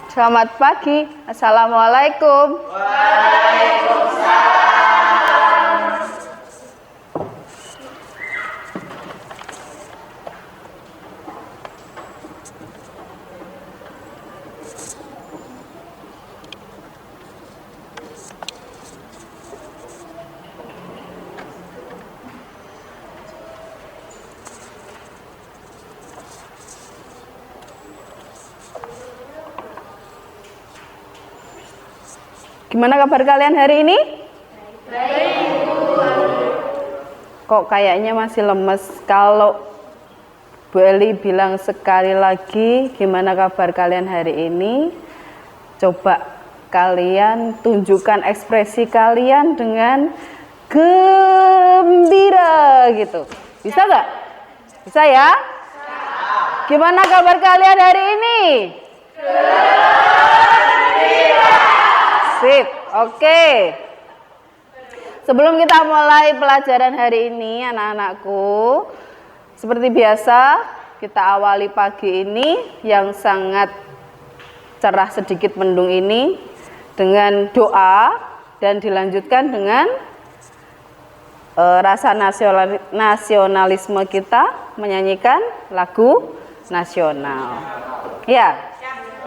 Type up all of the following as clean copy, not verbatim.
Selamat pagi. Assalamualaikum. Waalaikumsalam. Gimana kabar kalian hari ini? Baik, Bu. Kok kayaknya masih lemes? Kalau Bu Eli bilang sekali lagi, gimana kabar kalian hari ini? Coba kalian tunjukkan ekspresi kalian dengan gembira gitu. Bisa nggak? Bisa ya? Gimana kabar kalian hari ini? Sip, oke. Sebelum kita mulai pelajaran hari ini, anak-anakku, seperti biasa, kita awali pagi ini yang sangat cerah sedikit mendung ini dengan doa dan dilanjutkan dengan rasa nasionalisme kita menyanyikan lagu nasional. Ya,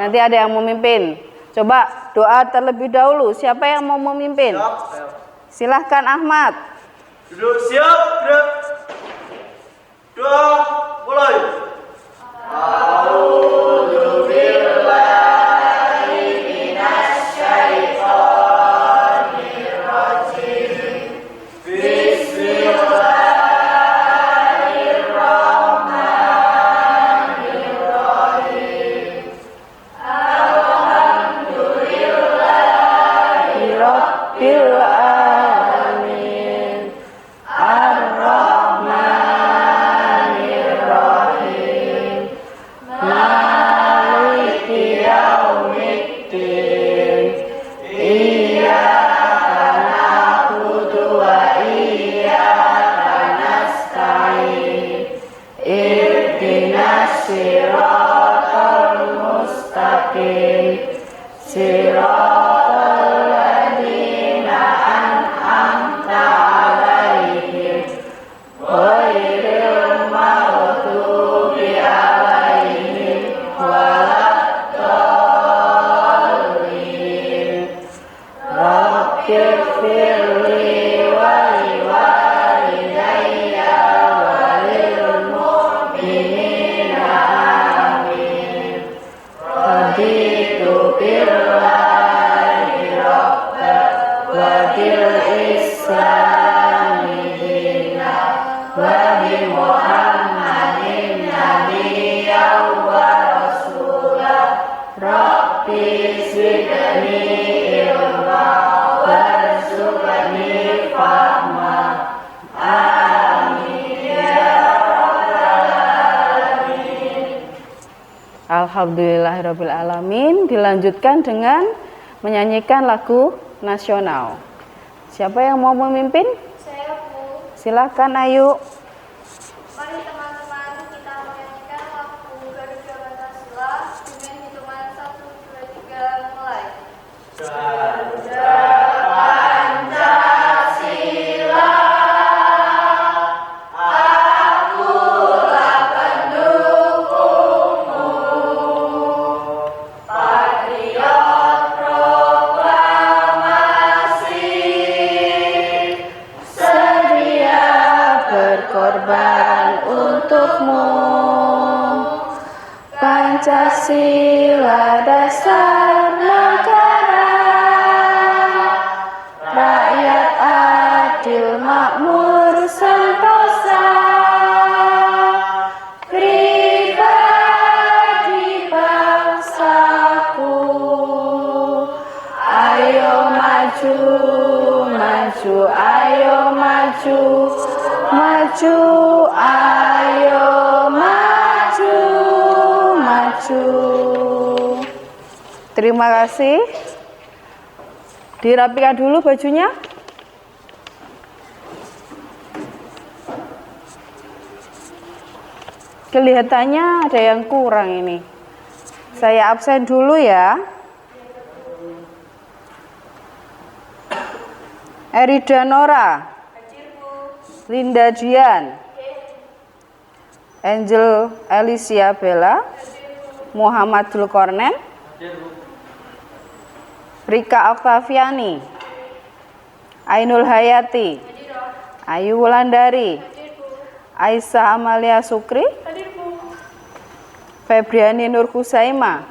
nanti ada yang memimpin. Coba doa terlebih dahulu. Siapa yang mau memimpin? Silahkan Ahmad. Duduk siap, gerak. Doa mulai. Alhamdulillahirrabbilalamin. Dilanjutkan dengan menyanyikan lagu nasional. Siapa yang mau memimpin? Saya, Bu. Silakan, ayo. Mari teman-teman kita menyanyikan lagu Garuda Pancasila dengan hitungan 1, 2, 3 mulai. Garuda Pancasila, akulah pendukungmu, patriot proklamasi, sedia berkorban untukmu. Pancasila dasar negara, rakyat adil makmur sentosa, pribadi bangsaku. Ayo maju, maju, ayo maju, maju, ayo maju, maju. Terima kasih. Dirapikan dulu bajunya. Kelihatannya ada yang kurang ini. Saya absen dulu ya. Erida Nora, Linda Dian, Angel Alicia Bella, Muhammad Zulkarnain, Rika Oktaviani, Ainul Hayati, Ayu Wulandari, Aisyah Amalia Sukri, Febriani Nur Husaima,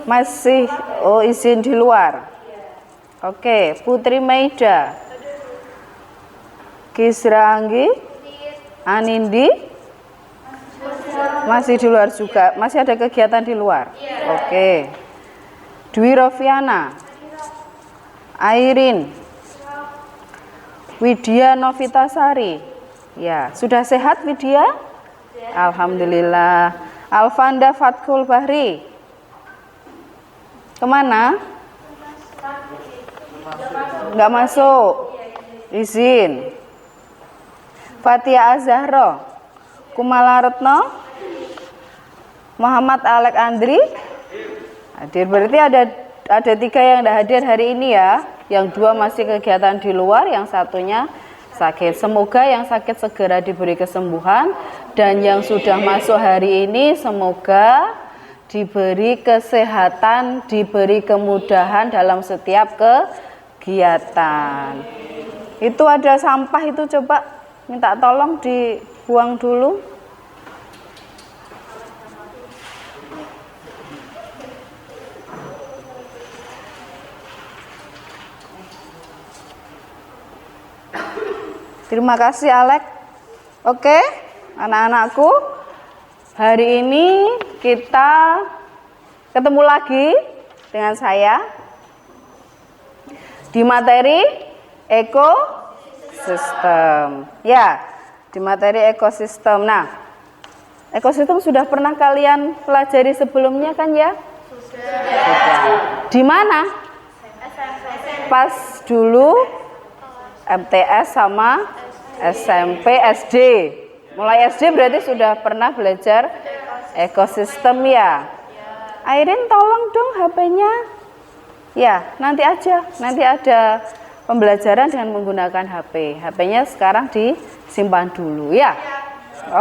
masih izin di luar. Oke, Putri Maida, Kisra Anggi, Anindi, masih di luar juga, masih ada kegiatan di luar. Oke, Dwi Rofiana, Airin, Widya Novitasari, ya sudah sehat Widya? Alhamdulillah. Alfanda Fatkul Bahri, kemana? Nggak masuk, izin. Fatia Azahro, Kumala Retno, Muhammad Alek Andri hadir. Berarti ada 3 yang tidak hadir hari ini ya. Yang 2 masih kegiatan di luar, yang satunya sakit. Semoga yang sakit segera diberi kesembuhan, dan yang sudah masuk hari ini semoga diberi kesehatan, diberi kemudahan dalam setiap kegiatan. Itu ada sampah itu, coba minta tolong dibuang dulu. Terima kasih Alek. Oke, anak-anakku, hari ini kita ketemu lagi dengan saya di materi ekosistem. Ya, di materi ekosistem. Nah, ekosistem sudah pernah kalian pelajari sebelumnya kan ya? Sudah. Di mana? Pas dulu MTS sama SMP, SD. Mulai SD berarti sudah pernah belajar ekosistem ya. Airin tolong dong HP-nya. Ya, nanti aja. Nanti ada pembelajaran dengan menggunakan HP. HP-nya sekarang disimpan dulu ya.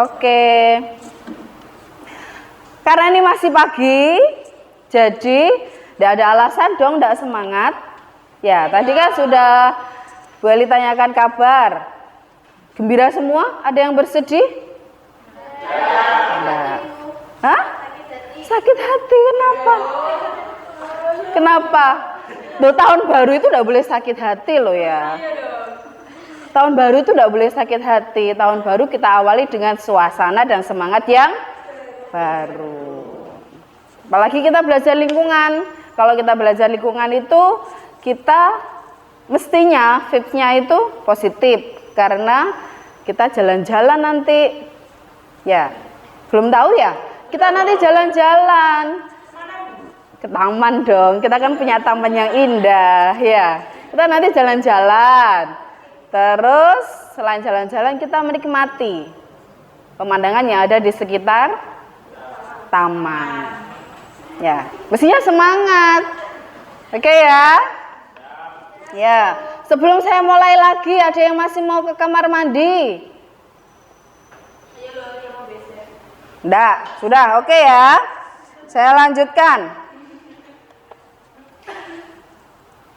Oke. Karena ini masih pagi, jadi tidak ada alasan dong tidak semangat. Ya, tadi kan sudah Bu Eli tanyakan kabar. Gembira semua? Ada yang bersedih? Enggak. Hah? Sakit hati, kenapa? Kenapa? Loh, tahun baru itu udah boleh sakit hati loh ya. Tahun baru itu udah boleh sakit hati. Tahun baru kita awali dengan suasana dan semangat yang baru. Apalagi kita belajar lingkungan. Kalau kita belajar lingkungan itu, kita mestinya vibes-nya itu positif. Karena kita jalan-jalan nanti. Ya, belum tahu ya? Kita nanti jalan-jalan ke taman dong. Kita kan punya taman yang indah ya. Kita nanti jalan-jalan. Terus selain jalan-jalan kita menikmati pemandangan yang ada di sekitar taman. Ya, mestinya semangat. Oke ya? Ya, sebelum saya mulai lagi, ada yang masih mau ke kamar mandi? Enggak, sudah oke ya. Saya lanjutkan.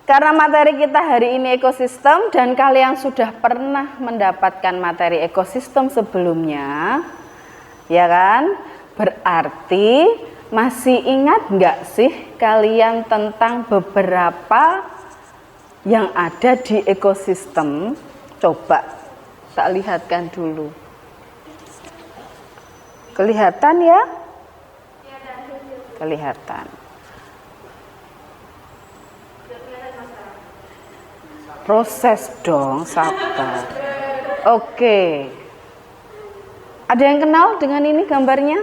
Karena materi kita hari ini ekosistem dan kalian sudah pernah mendapatkan materi ekosistem sebelumnya, ya kan? Berarti masih ingat nggak sih kalian tentang beberapa yang ada di ekosistem? Coba tak lihatkan dulu. Kelihatan ya? Kelihatan. Proses dong, sabar. Oke. Ada yang kenal dengan ini gambarnya?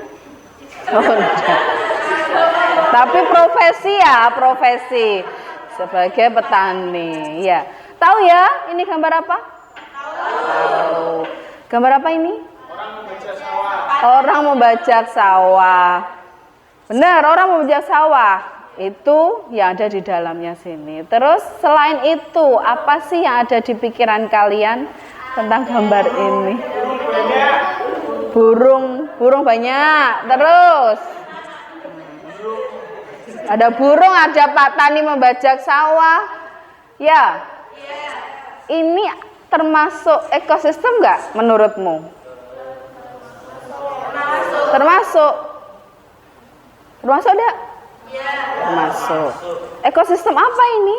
Oh, enggak. Tapi profesi ya, profesi sebagai petani. Ya. Tahu ya, ini gambar apa? Tahu. Gambar apa ini? Orang membajak sawah. Benar, orang membajak sawah. Itu yang ada di dalamnya sini. Terus selain itu, apa sih yang ada di pikiran kalian tentang gambar ini? Burung banyak. Terus ada burung, ada Pak Tani membajak sawah. Ya. Ini termasuk ekosistem nggak menurutmu? Termasuk. Termasuk enggak? Termasuk. Ekosistem apa ini?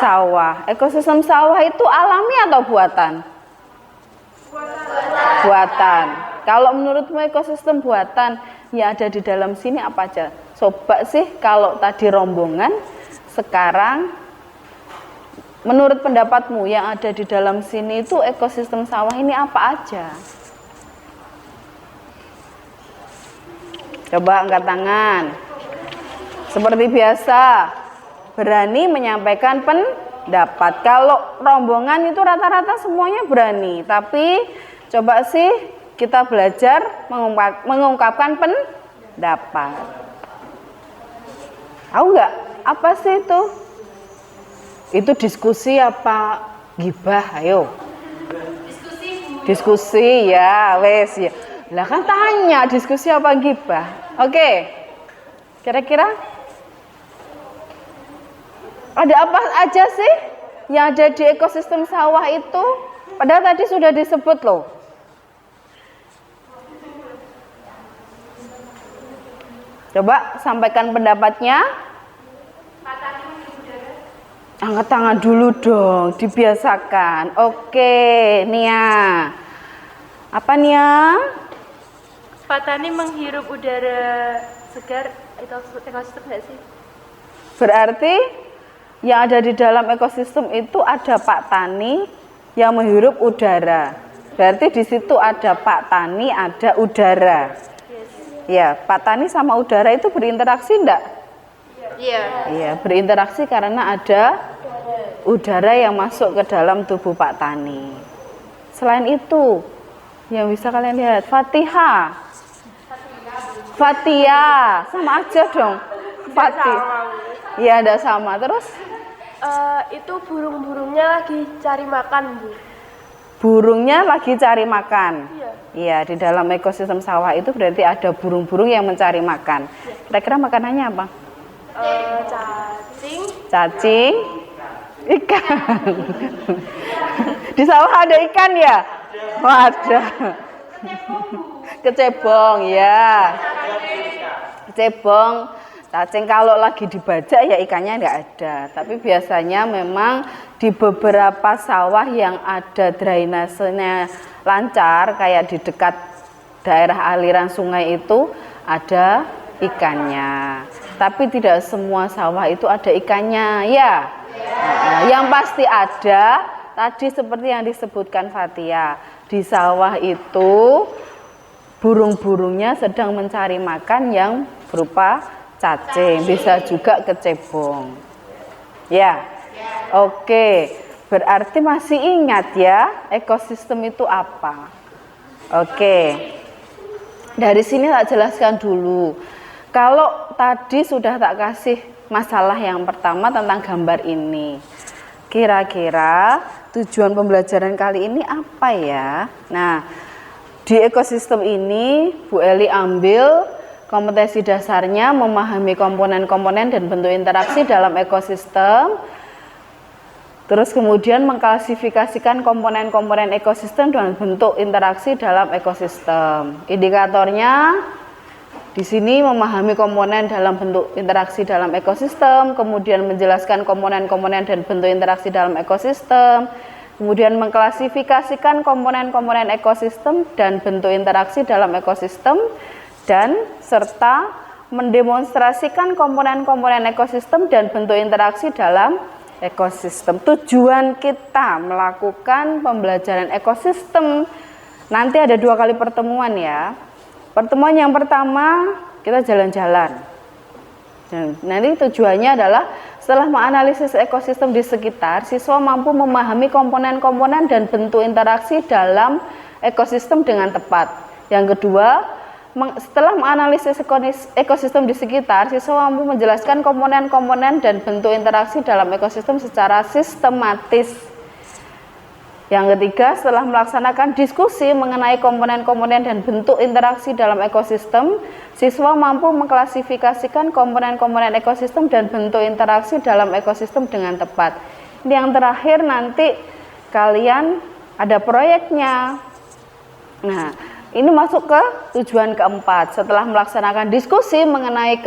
Sawah. Ekosistem sawah itu alami atau buatan? Buatan. Kalau menurutmu ekosistem buatan yang ada di dalam sini apa aja? Coba sih kalau tadi rombongan, sekarang menurut pendapatmu yang ada di dalam sini itu ekosistem sawah ini apa aja? Coba angkat tangan. Seperti biasa, berani menyampaikan pendapat. Kalau rombongan itu rata-rata semuanya berani. Tapi coba sih kita belajar mengungkapkan pendapat. Tahu nggak? Apa sih itu? Itu diskusi apa gibah? Ayo. Diskusi ya, wes ya. Lah kan tanya diskusi apa gibah? Oke. Kira-kira ada apa aja sih yang ada di ekosistem sawah itu? Padahal tadi sudah disebut loh. Coba sampaikan pendapatnya. Angkat tangan dulu dong, dibiasakan. Oke, Nia. Apa Nia? Petani menghirup udara segar, itu ekosistem nggak sih? Berarti yang ada di dalam ekosistem itu ada Pak Tani yang menghirup udara. Berarti di situ ada Pak Tani, ada udara. Ya, Pak Tani sama udara itu berinteraksi enggak? Iya. Iya, berinteraksi karena ada udara yang masuk ke dalam tubuh Pak Tani. Selain itu, yang bisa kalian lihat, Fatihah. Fatia, sama aja dong. Fatih. Iya, enggak sama. Terus Itu burung-burungnya lagi cari makan, Bu. burungnya lagi cari makan. Iya. Iya, di dalam ekosistem sawah itu berarti ada burung-burung yang mencari makan. Kira-kira makanannya apa? Cacing. Cacing, ikan. Di sawah ada ikan ya? Waduh. Kecebong ya. Kecebong. Cacing kalau lagi dibajak ya ikannya enggak ada. Tapi biasanya memang di beberapa sawah yang ada drainasenya lancar, kayak di dekat daerah aliran sungai itu ada ikannya. Tapi tidak semua sawah itu ada ikannya, ya. Nah, yang pasti ada, tadi seperti yang disebutkan Fatia, di sawah itu burung-burungnya sedang mencari makan yang berupa cacing, bisa juga kecebong. Ya. Oke. Berarti masih ingat ya, ekosistem itu apa? Oke. Dari sini tak jelaskan dulu. Kalau tadi sudah tak kasih masalah yang pertama tentang gambar ini. Kira-kira tujuan pembelajaran kali ini apa ya? Nah, di ekosistem ini Bu Eli ambil kompetensi dasarnya memahami komponen-komponen dan bentuk interaksi dalam ekosistem. Terus kemudian mengklasifikasikan komponen-komponen ekosistem dan bentuk interaksi dalam ekosistem. Indikatornya di sini memahami komponen dalam bentuk interaksi dalam ekosistem, kemudian menjelaskan komponen-komponen dan bentuk interaksi dalam ekosistem, kemudian mengklasifikasikan komponen-komponen ekosistem dan bentuk interaksi dalam ekosistem, dan serta mendemonstrasikan komponen-komponen ekosistem dan bentuk interaksi dalam ekosistem. Tujuan kita melakukan pembelajaran ekosistem nanti ada 2 kali pertemuan ya. Pertemuan yang pertama kita jalan-jalan. Nanti tujuannya adalah setelah menganalisis ekosistem di sekitar, siswa mampu memahami komponen-komponen dan bentuk interaksi dalam ekosistem dengan tepat. Yang kedua, Setelah menganalisis ekosistem di sekitar, siswa mampu menjelaskan komponen-komponen dan bentuk interaksi dalam ekosistem secara sistematis. Yang ketiga, setelah melaksanakan diskusi mengenai komponen-komponen dan bentuk interaksi dalam ekosistem, siswa mampu mengklasifikasikan komponen-komponen ekosistem dan bentuk interaksi dalam ekosistem dengan tepat. Ini yang terakhir, nanti kalian ada proyeknya. Nah, ini masuk ke tujuan keempat. Setelah melaksanakan diskusi mengenai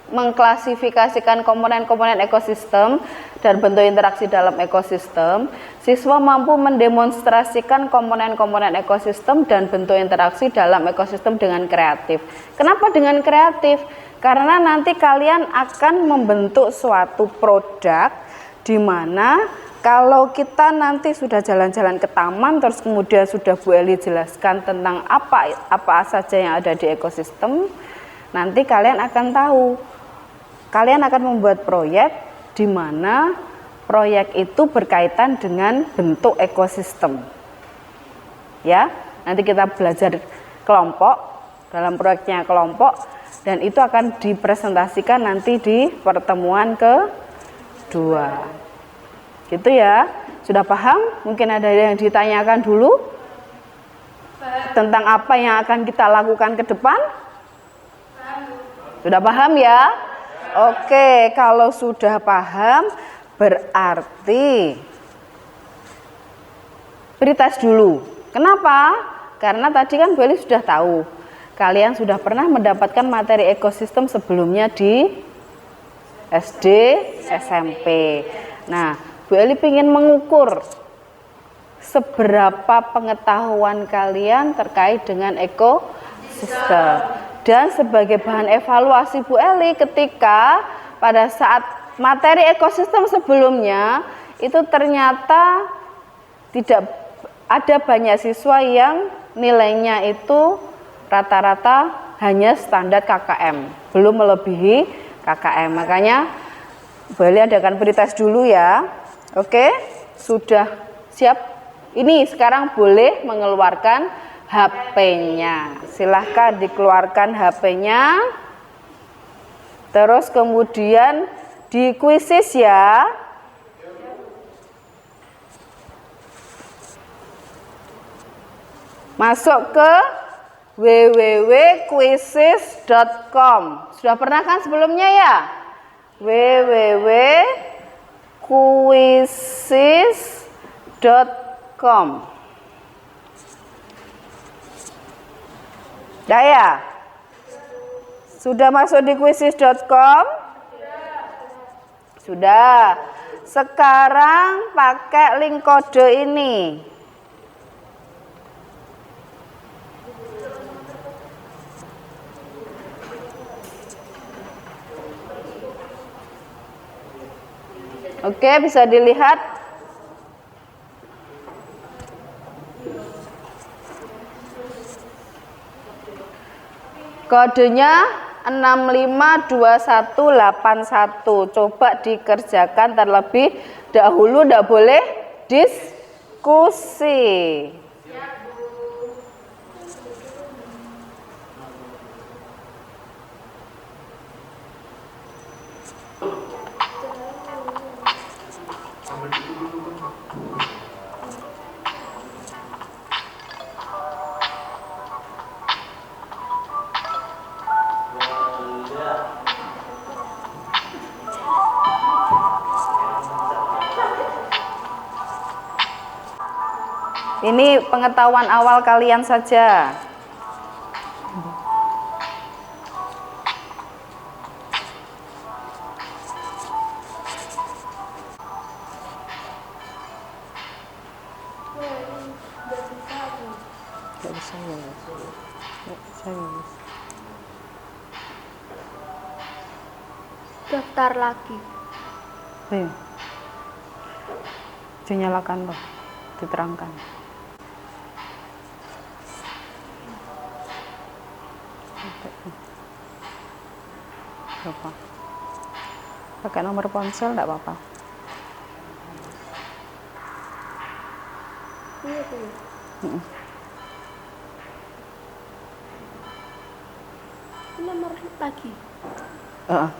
mengklasifikasikan komponen-komponen ekosistem dan bentuk interaksi dalam ekosistem, siswa mampu mendemonstrasikan komponen-komponen ekosistem dan bentuk interaksi dalam ekosistem dengan kreatif. Kenapa dengan kreatif? Karena nanti kalian akan membentuk suatu produk di mana kalau kita nanti sudah jalan-jalan ke taman, terus kemudian sudah Bu Eli jelaskan tentang apa saja yang ada di ekosistem, nanti kalian akan tahu. Kalian akan membuat proyek di mana proyek itu berkaitan dengan bentuk ekosistem. Ya, nanti kita belajar kelompok, dalam proyeknya kelompok, dan itu akan dipresentasikan nanti di pertemuan kedua. Gitu ya, sudah paham? Mungkin ada yang ditanyakan dulu tentang apa yang akan kita lakukan ke depan? Sudah paham ya? Oke, kalau sudah paham berarti beri tes dulu. Kenapa? Karena tadi kan Bu Eli sudah tahu, kalian sudah pernah mendapatkan materi ekosistem sebelumnya di SD, SMP. Nah, Bu Eli ingin mengukur seberapa pengetahuan kalian terkait dengan ekosistem. Dan sebagai bahan evaluasi Bu Eli ketika pada saat materi ekosistem sebelumnya itu ternyata tidak ada banyak siswa yang nilainya itu rata-rata hanya standar KKM, belum melebihi KKM. Makanya Bu Eli adakan beri tes dulu ya. Oke, sudah siap? Ini sekarang boleh mengeluarkan HP-nya. Silahkan dikeluarkan HP-nya. Terus kemudian di kuisis ya. Masuk ke www.quizzes.com. Sudah pernah kan sebelumnya ya? www.quizzes.com. Dah ya? Sudah masuk di quizzes.com? Sudah. Sekarang pakai link kode ini. Oke, bisa dilihat. Kodenya 652181. Coba dikerjakan terlebih dahulu, tidak boleh diskusi. Ini pengetahuan awal kalian saja. Daftar lagi. Ayo. Dinyalakan loh, diterangkan. Berapa? Pakai nomor ponsel enggak apa-apa. Iya tuh. Nomor lagi. Heeh.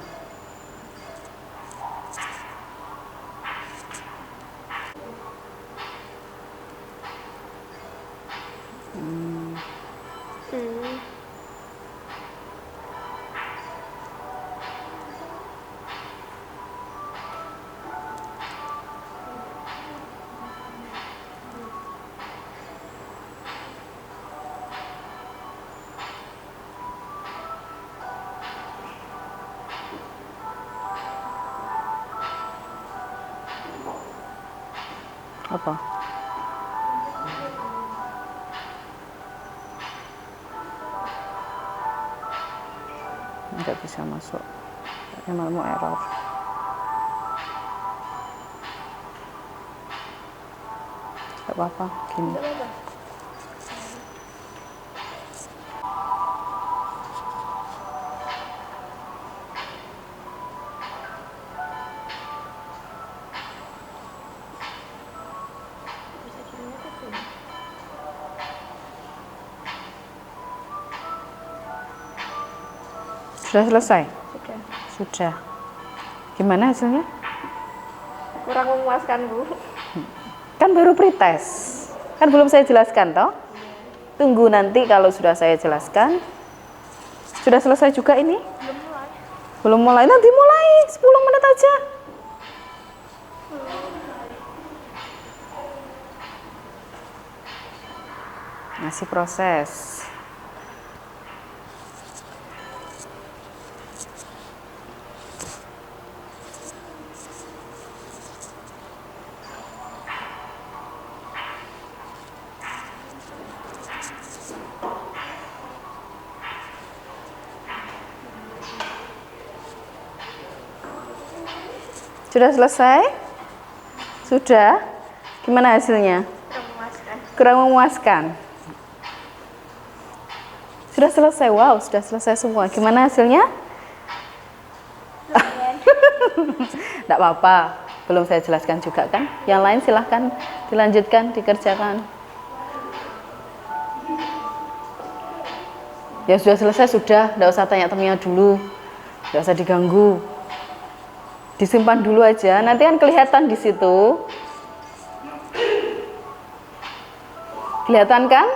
Apa? Nggak bisa masuk. Emang mau error. Nggak apa-apa, gini. Tidak apa-apa. Sudah selesai? Sudah. Sudah. Gimana hasilnya? Kurang memuaskan, Bu. Kan baru pretest. Kan belum saya jelaskan toh? Tunggu nanti kalau sudah saya jelaskan. Sudah selesai juga ini? Belum mulai. Belum mulai, nanti mulai 10 menit aja. Masih proses. Sudah selesai? Sudah? Gimana hasilnya? Kurang memuaskan. Kurang memuaskan. Sudah selesai, wow, sudah selesai semua. Gimana hasilnya? Tidak apa-apa, belum saya jelaskan juga kan. Yang lain silahkan dilanjutkan, dikerjakan. Ya sudah selesai, sudah. Tidak usah tanya-tanya dulu. Tidak usah diganggu. Disimpan dulu aja, nanti kan kelihatan di situ. Kelihatan kan?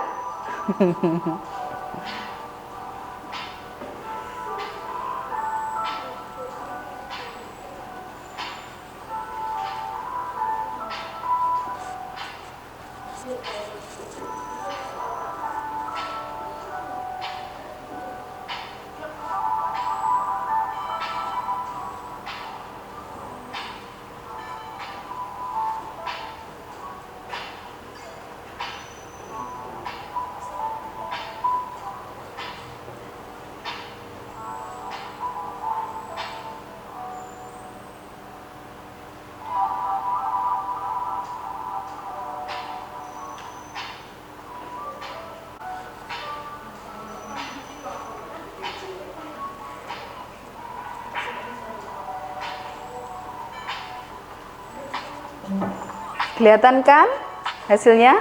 Kelihatan kan hasilnya?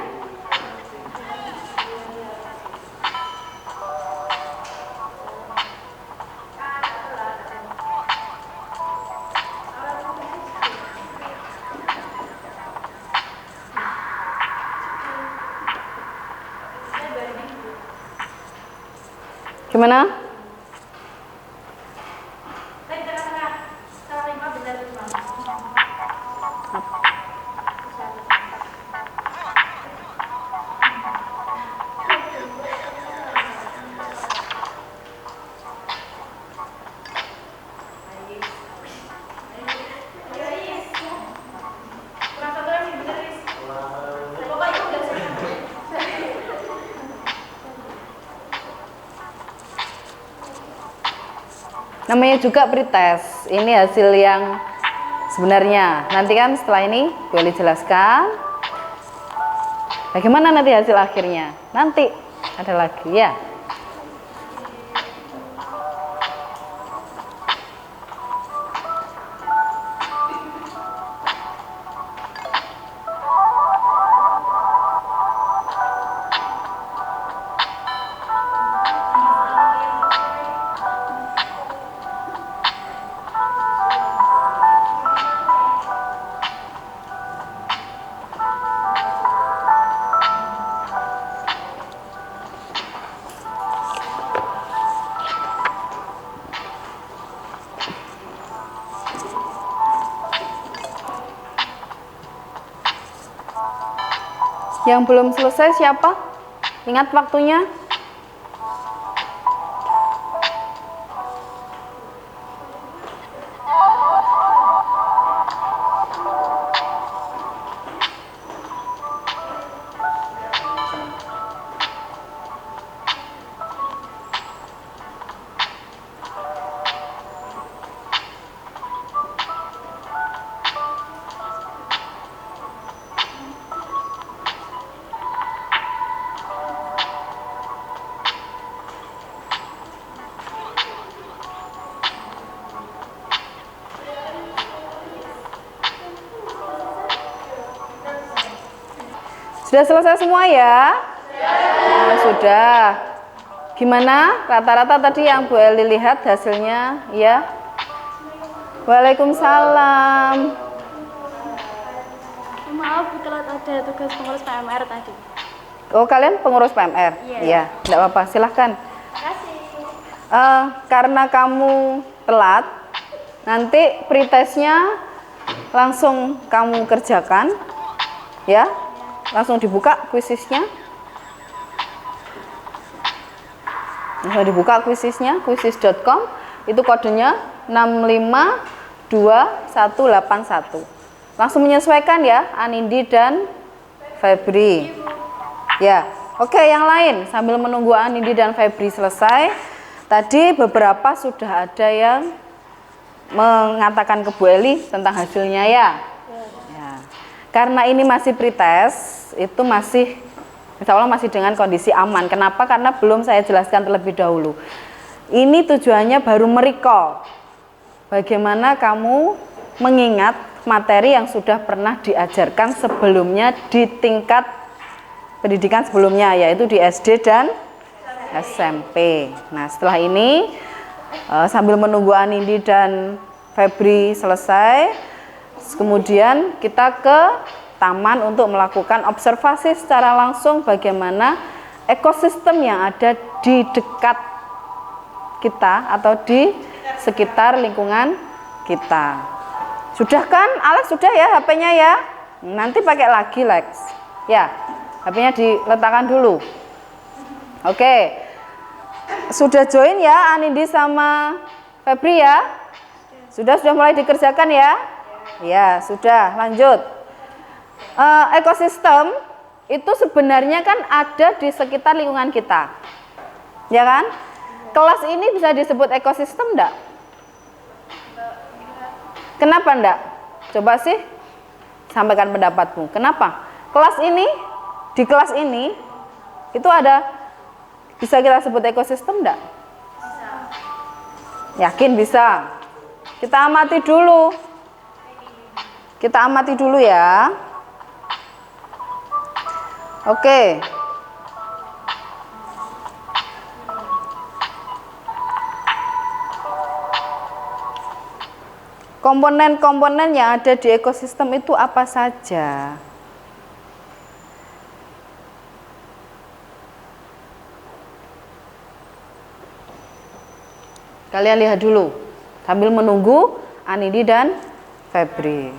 Gimana? Namanya juga pretest. Ini hasil yang sebenarnya. Nanti kan setelah ini boleh jelaskan bagaimana nanti hasil akhirnya. Nanti ada lagi ya. Yang belum selesai siapa? Ingat waktunya? Sudah selesai semua ya? Nah, sudah. Gimana? Rata-rata tadi yang Bu Eli lihat hasilnya, ya? Waalaikumsalam. Maaf kalau ada tugas pengurus PMR tadi. Oh, kalian pengurus PMR? Iya. Enggak apa-apa, silahkan. Karena kamu telat, nanti pretestnya langsung kamu kerjakan, ya? Langsung dibuka quizisnya. Langsung dibuka quizisnya, quizis.com. Itu kodenya 652181. Langsung menyesuaikan ya, Anindi dan Febri. Ya, oke, yang lain sambil menunggu Anindi dan Febri selesai. Tadi beberapa sudah ada yang mengatakan ke Bu Eli tentang hasilnya ya. Ya. Karena ini masih pretest, itu masih insya Allah masih dengan kondisi aman. Kenapa? Karena belum saya jelaskan terlebih dahulu. Ini tujuannya baru merecall bagaimana kamu mengingat materi yang sudah pernah diajarkan sebelumnya di tingkat pendidikan sebelumnya, yaitu di SD dan SMP. Nah, setelah ini sambil menunggu Anindi dan Febri selesai, kemudian kita ke taman untuk melakukan observasi secara langsung bagaimana ekosistem yang ada di dekat kita atau di sekitar lingkungan kita. Sudah kan? Alex sudah ya HP-nya ya? Nanti pakai lagi Lex. Ya, HP-nya diletakkan dulu. Oke. Sudah join ya Anindi sama Febri ya? Sudah mulai dikerjakan ya? Ya, sudah. Lanjut. Ekosistem itu sebenarnya kan ada di sekitar lingkungan kita, ya kan? Kelas ini bisa disebut ekosistem enggak? Kenapa enggak? Coba sih sampaikan pendapatmu. Kenapa? Di kelas ini itu ada, bisa kita sebut ekosistem enggak? Yakin bisa? Kita amati dulu. Ya. Oke. Komponen-komponen yang ada di ekosistem itu apa saja? Kalian lihat dulu sambil menunggu Anindi dan Febri.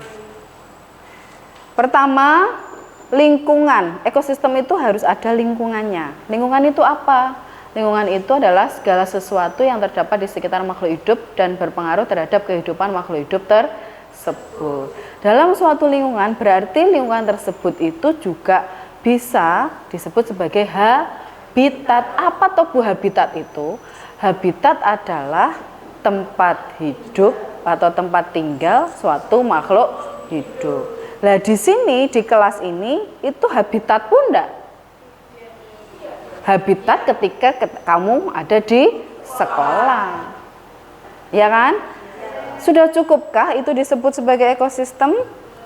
Pertama, lingkungan. Ekosistem itu harus ada lingkungannya. Lingkungan itu apa? Lingkungan itu adalah segala sesuatu yang terdapat di sekitar makhluk hidup dan berpengaruh terhadap kehidupan makhluk hidup tersebut. Dalam suatu lingkungan berarti lingkungan tersebut itu juga bisa disebut sebagai habitat. Apa tuh Bu habitat itu? Habitat adalah tempat hidup atau tempat tinggal suatu makhluk hidup. Nah, di sini di kelas ini itu habitat pun enggak? Habitat ketika kamu ada di sekolah. Ya kan? Sudah cukupkah itu disebut sebagai ekosistem?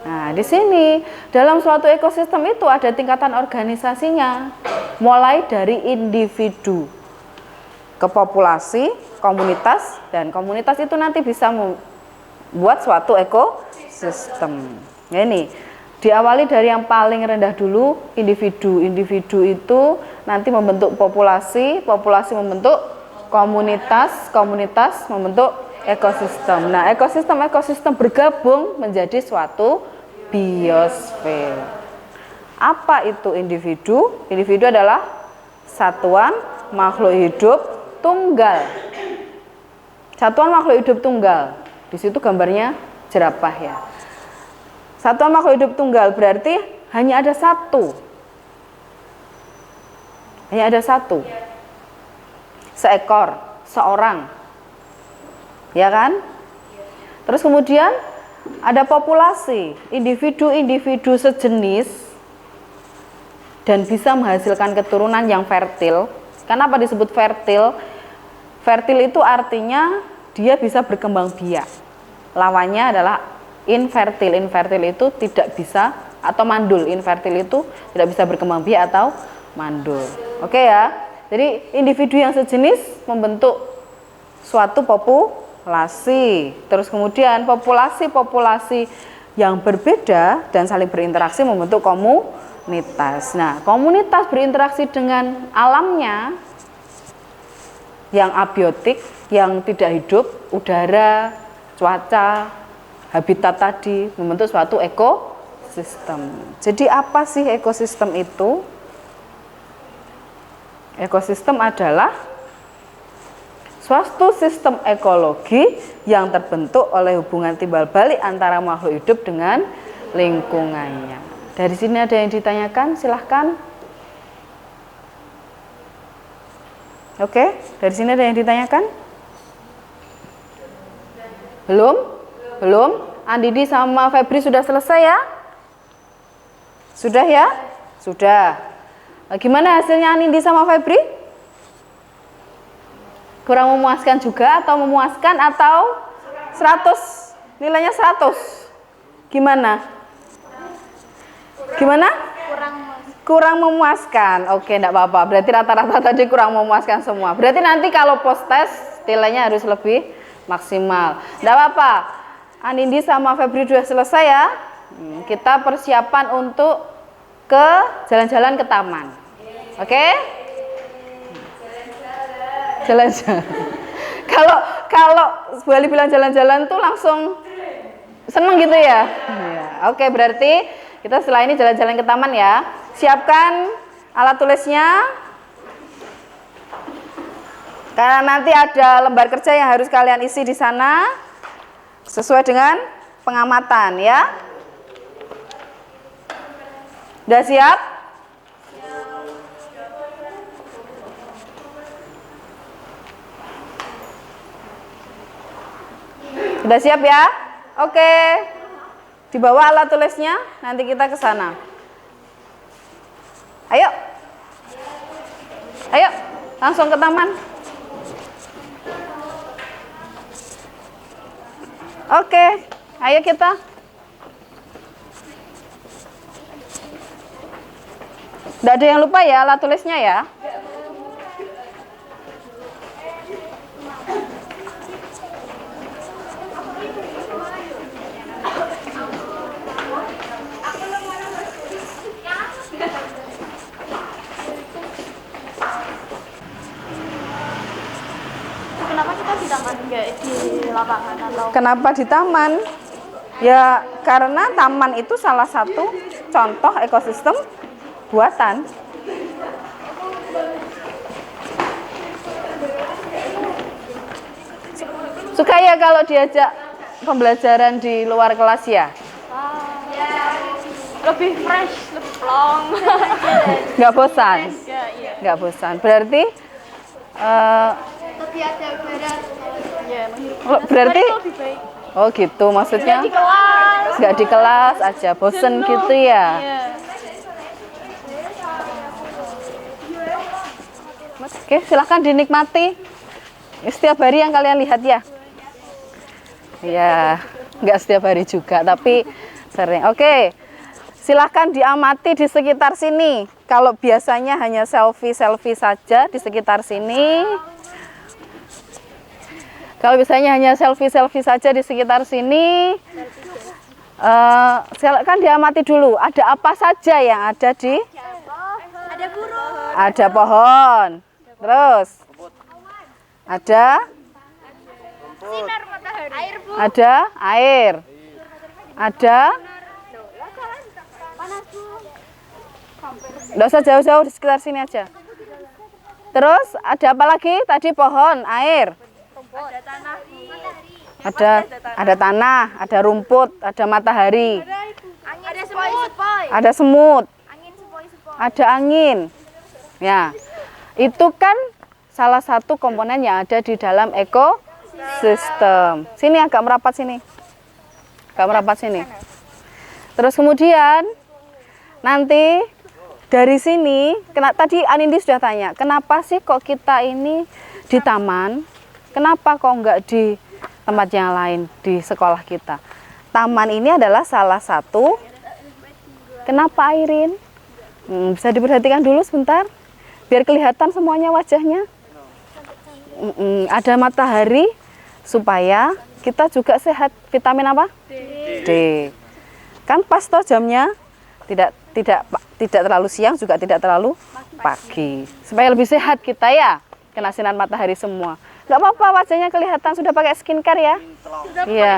Nah, di sini dalam suatu ekosistem itu ada tingkatan organisasinya. Mulai dari individu ke populasi, komunitas, dan komunitas itu nanti bisa membuat suatu ekosistem. Ini diawali dari yang paling rendah dulu, individu. Individu itu nanti membentuk populasi, populasi membentuk komunitas, komunitas membentuk ekosistem. Nah, ekosistem bergabung menjadi suatu biosfer. Apa itu individu? Individu adalah satuan makhluk hidup tunggal. Satuan makhluk hidup tunggal. Di situ gambarnya jerapah ya. Satuan makhluk hidup tunggal berarti hanya ada satu. Hanya ada satu. Seekor, seorang. Ya kan? Terus kemudian ada populasi, individu-individu sejenis dan bisa menghasilkan keturunan yang fertil. Kenapa disebut fertil? Fertil itu artinya dia bisa berkembang biak. Lawannya adalah infertil. Infertil itu tidak bisa, atau mandul. Infertil itu tidak bisa berkembang biak atau mandul. Oke ya. Jadi individu yang sejenis membentuk suatu populasi. Terus kemudian populasi-populasi yang berbeda dan saling berinteraksi membentuk komunitas. Nah, komunitas berinteraksi dengan alamnya yang abiotik, yang tidak hidup, udara, cuaca, habitat tadi membentuk suatu ekosistem. Jadi apa sih ekosistem itu? Ekosistem adalah suatu sistem ekologi yang terbentuk oleh hubungan timbal balik antara makhluk hidup dengan lingkungannya. Dari sini ada yang ditanyakan, silahkan. Oke, dari sini ada yang ditanyakan? Belum? Belum? Andidi sama Febri sudah selesai ya? Sudah ya? Sudah. Gimana hasilnya Andidi sama Febri? Kurang memuaskan juga atau memuaskan atau 100? Nilainya 100. Gimana? Gimana? Kurang memuaskan. Oke, enggak apa-apa. Berarti rata-rata tadi kurang memuaskan semua. Berarti nanti kalau post test nilainya harus lebih maksimal. Enggak apa-apa. Andindi sama Febri sudah selesai ya. Kita persiapan untuk ke jalan-jalan ke taman. Oke? Jalan-jalan. Kalau sekali bilang jalan-jalan tuh langsung seneng gitu ya. Oke, berarti kita setelah ini jalan-jalan ke taman ya. Siapkan alat tulisnya. Karena nanti ada lembar kerja yang harus kalian isi di sana sesuai dengan pengamatan ya. Udah siap? Udah siap ya? Oke. Dibawa alat tulisnya, nanti kita ke sana. Ayo. Ayo, langsung ke taman. Oke, ayo kita. Nggak ada yang lupa ya alat tulisnya ya. Kenapa kita di taman enggak di lapangan atau? Kenapa di taman? Ya karena taman itu salah satu contoh ekosistem buatan. Suka ya kalau diajak pembelajaran di luar kelas ya? Lebih fresh, lebih plong. Nggak bosan? Ya, iya. Nggak bosan. Berarti Tapi ada barat. Ya, berarti lebih baik. oh gitu maksudnya Di kelas. nggak di kelas aja bosen Jenuh. gitu ya. Iya. Oke, silahkan dinikmati setiap hari yang kalian lihat ya. Ya, nggak setiap hari juga, tapi sering. Oke, silahkan diamati di sekitar sini. Kalau biasanya hanya selfie-selfie saja di sekitar sini. Kalau biasanya hanya selfie-selfie saja di sekitar sini, silakan diamati dulu. Ada apa saja yang ada di? Ada burung. Ada pohon. Terus ada Sinar matahari. Air bu. ada air. Ada Panas bu. Nggak usah jauh-jauh, di sekitar sini aja. Terus ada apa lagi? Tadi pohon, air. Ada tanah. Ada tanah, ada rumput, ada matahari. Ada sepoi-sepoi. Ada semut, Angin sepoi-sepoi. ada angin. Ya, itu kan salah satu komponen yang ada di dalam ekosistem. Sini agak merapat sini. Agak merapat sini. Terus kemudian nanti dari sini, tadi Anindi sudah tanya, kenapa sih kok kita ini di taman? Kenapa kok enggak di tempat yang lain di sekolah kita? Taman ini adalah salah satu. Kenapa Airin? Bisa diperhatikan dulu sebentar, biar kelihatan semuanya wajahnya. Ada matahari supaya kita juga sehat. Vitamin apa? D. Kan pas toh jamnya, tidak terlalu siang juga tidak terlalu pagi. Supaya lebih sehat kita ya, kena sinar matahari semua. Nggak apa-apa wajahnya kelihatan, sudah pakai skincare ya? Iya.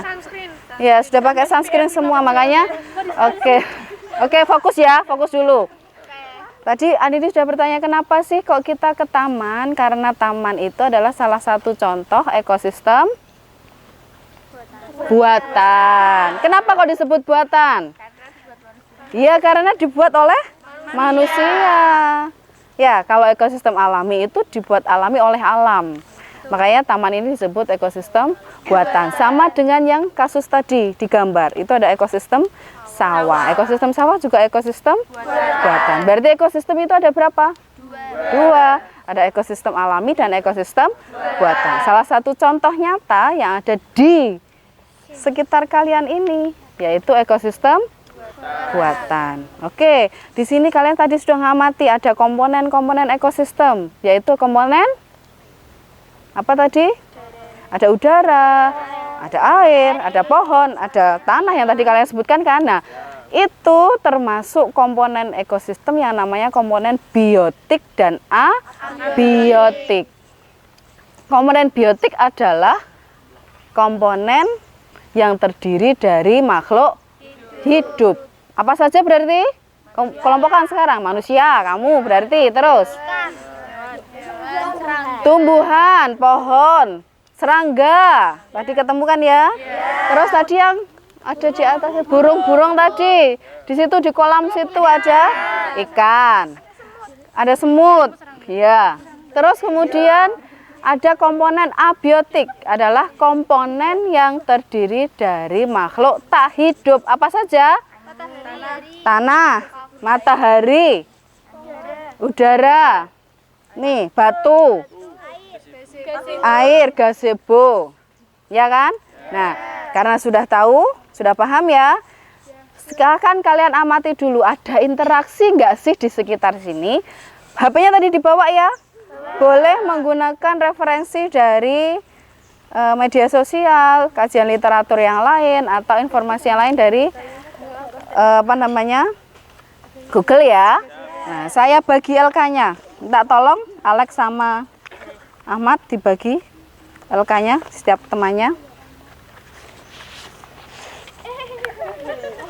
Ya, sudah pakai sunscreen semua, makanya Oke, fokus ya, fokus dulu. Tadi Anindi sudah bertanya kenapa sih kok kita ke taman? Karena taman itu adalah salah satu contoh ekosistem buatan. Kenapa kok disebut buatan? Iya, karena dibuat oleh manusia. Ya, kalau ekosistem alami itu dibuat alami oleh alam. Makanya taman ini disebut ekosistem buatan. Sama dengan yang kasus tadi di gambar, itu ada ekosistem sawah. Ekosistem sawah juga ekosistem buatan. Berarti ekosistem itu ada berapa? Dua. Ada ekosistem alami dan ekosistem buatan. Salah satu contoh nyata yang ada di sekitar kalian ini, yaitu ekosistem buatan. Oke, di sini kalian tadi sudah ngamati ada komponen-komponen ekosistem, yaitu komponen apa tadi? Ada udara, ada air, ada pohon, ada tanah yang tadi kalian sebutkan kan? Nah, itu termasuk komponen ekosistem yang namanya komponen biotik dan abiotik. Komponen biotik adalah komponen yang terdiri dari makhluk hidup. Apa saja berarti? Kelompokkan sekarang, manusia, kamu berarti, terus tumbuhan, pohon, serangga. Tadi ketemu kan ya? Terus tadi yang ada di atas burung-burung tadi. Di situ di kolam situ ada ikan. Ada semut. Ya. Terus kemudian ada komponen abiotik, adalah komponen yang terdiri dari makhluk tak hidup. Apa saja? Tanah, matahari, udara. Nih, batu, air, gazebo, ya kan? Nah, karena sudah tahu, sudah paham ya, sekarang kalian amati dulu, ada interaksi nggak sih di sekitar sini? HP-nya tadi dibawa ya? Boleh menggunakan referensi dari media sosial, kajian literatur yang lain, atau informasi yang lain dari Google ya. Nah, saya bagi LK-nya. Minta tolong Alex sama Ahmad dibagi LK-nya setiap temannya.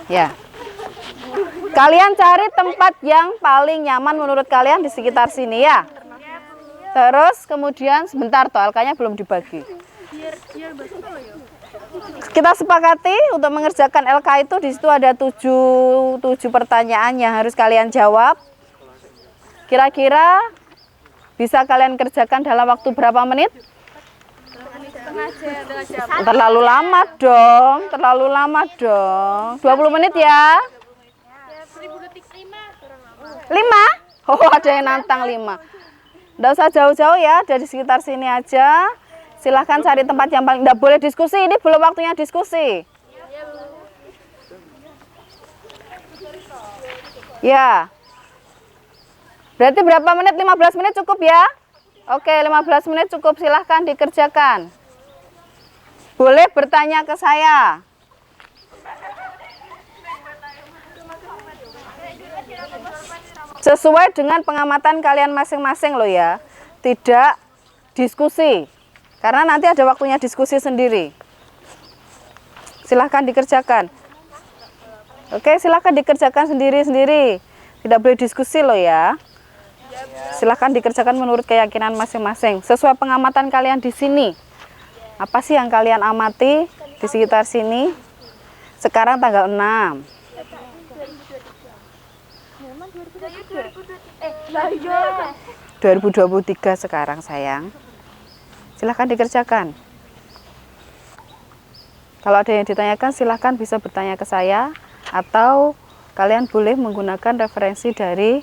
Ya. Kalian cari tempat yang paling nyaman menurut kalian di sekitar sini ya. Terus kemudian sebentar toh LK-nya belum dibagi. Kita sepakati untuk mengerjakan LK itu di situ ada 7 pertanyaan yang harus kalian jawab. Kira-kira bisa kalian kerjakan dalam waktu berapa menit? Terlalu lama dong, 20 menit ya. 5? Oh, ada yang nantang 5. Nggak usah jauh-jauh ya, dari sekitar sini aja. Silahkan cari tempat yang paling, nggak boleh diskusi, ini belum waktunya diskusi. Ya. Berarti berapa menit? 15 menit cukup ya? Oke, 15 menit cukup, silahkan dikerjakan. Boleh bertanya ke saya. Sesuai dengan pengamatan kalian masing-masing loh ya. Tidak diskusi. Karena nanti ada waktunya diskusi sendiri. Silahkan dikerjakan. Oke, silahkan dikerjakan sendiri-sendiri. Tidak boleh diskusi loh ya. Silahkan dikerjakan menurut keyakinan masing-masing. Sesuai pengamatan kalian di sini. Apa sih yang kalian amati di sekitar sini? Sekarang tanggal 6. 2023 sekarang sayang. Silahkan dikerjakan. Kalau ada yang ditanyakan silahkan bisa bertanya ke saya, atau kalian boleh menggunakan referensi dari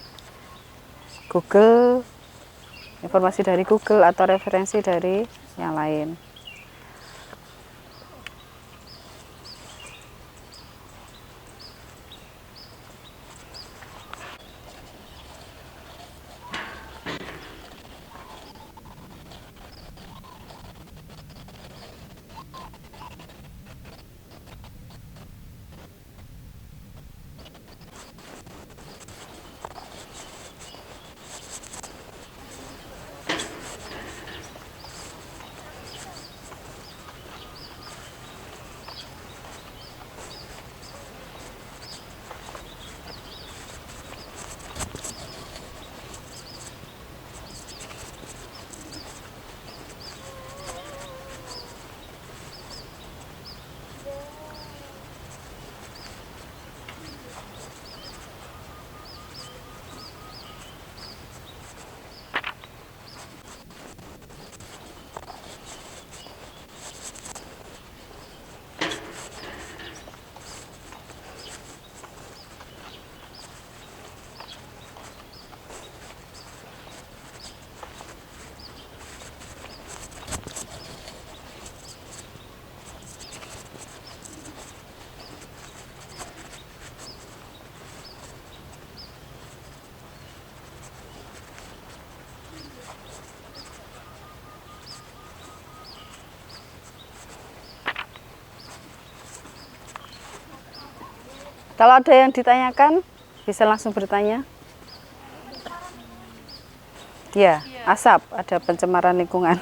Google, informasi dari Google atau referensi dari yang lain. Kalau ada yang ditanyakan, bisa langsung bertanya. Ya, asap, ada pencemaran lingkungan.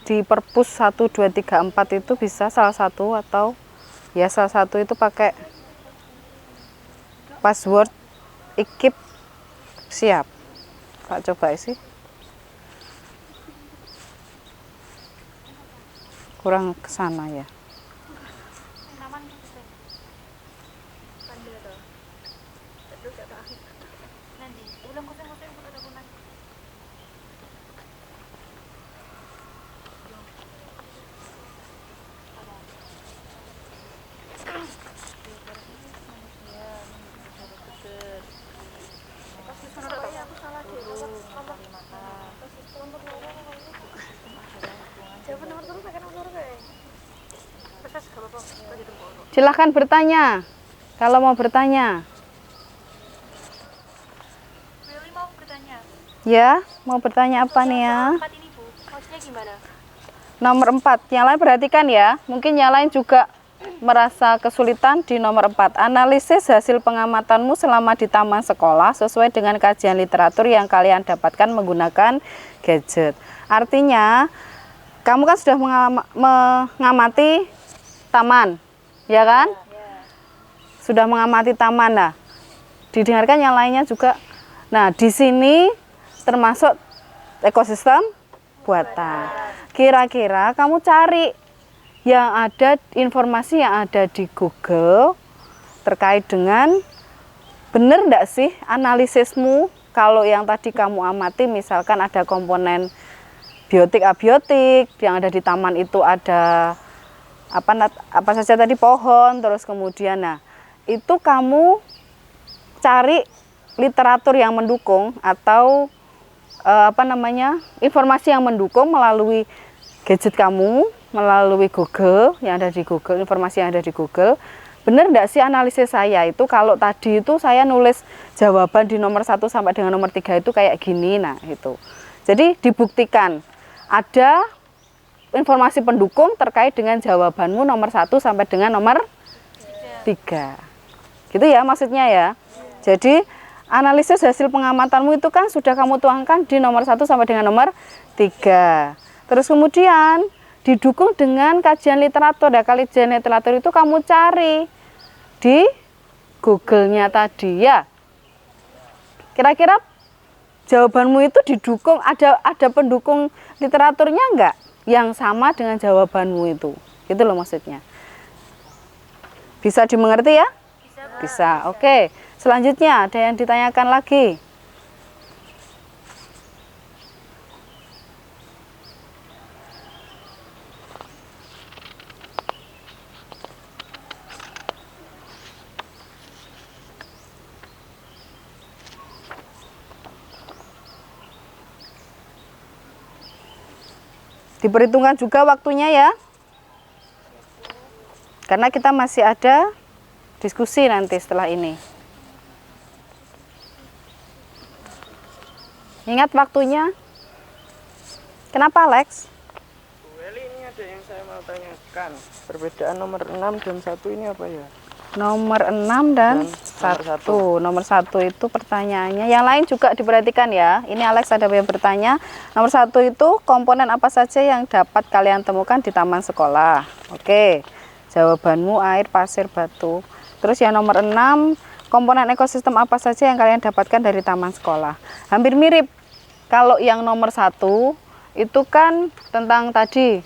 Di Perpus 1, 2, 3, 4 itu bisa salah satu, atau ya salah satu itu pakai password IKIP siap. Pak coba sih. Kurang ke sana ya. Silahkan bertanya, kalau mau bertanya. Willy mau bertanya. Ya, mau bertanya apa nih ya? 4 ini Bu, maksudnya gimana? Nomor 4, yang lain perhatikan ya. Mungkin yang lain juga merasa kesulitan di nomor 4. Analisis hasil pengamatanmu selama di taman sekolah sesuai dengan kajian literatur yang kalian dapatkan menggunakan gadget. Artinya, kamu kan sudah mengamati taman, ya kan? Sudah mengamati taman. Nah, didengarkan yang lainnya juga. Nah, di sini termasuk ekosistem buatan. Kira-kira kamu cari yang ada, informasi yang ada di Google terkait dengan Bener enggak sih analisismu kalau yang tadi kamu amati misalkan ada komponen biotik abiotik yang ada di taman itu ada apa saja tadi pohon terus kemudian nah itu kamu cari literatur yang mendukung atau informasi yang mendukung melalui gadget kamu, melalui Google yang ada di Google, informasi yang ada di Google. Benar enggak sih analisis saya itu kalau tadi itu saya nulis jawaban di nomor 1 sampai dengan nomor 3 itu kayak gini, nah itu. Jadi dibuktikan ada informasi pendukung terkait dengan jawabanmu nomor 1 sampai dengan nomor 3. Gitu ya maksudnya ya. Jadi analisis hasil pengamatanmu itu kan sudah kamu tuangkan di nomor 1 sampai dengan nomor 3. Terus kemudian didukung dengan kajian literatur. Ya, kajian literatur itu kamu cari di Google-nya tadi ya. Kira-kira jawabanmu itu didukung ada pendukung literaturnya enggak yang sama dengan jawabanmu itu. Gitu loh maksudnya. Bisa dimengerti ya? Bisa. Oke. Selanjutnya ada yang ditanyakan lagi. Diperhitungkan juga waktunya ya. Karena kita masih ada diskusi nanti setelah ini. Ingat waktunya. Kenapa Alex? Bu Eli, ini ada yang saya mau tanyakan. Perbedaan nomor 6 dan 1 ini apa ya? Nomor 6 dan 1. Nomor 1 itu pertanyaannya. Yang lain juga diperhatikan ya. Ini Alex ada yang bertanya. Nomor 1 itu komponen apa saja yang dapat kalian temukan di taman sekolah. Oke. Jawabanmu air, pasir, batu. Terus yang nomor 6, komponen ekosistem apa saja yang kalian dapatkan dari taman sekolah. Hampir mirip. Kalau yang nomor 1 itu kan tentang tadi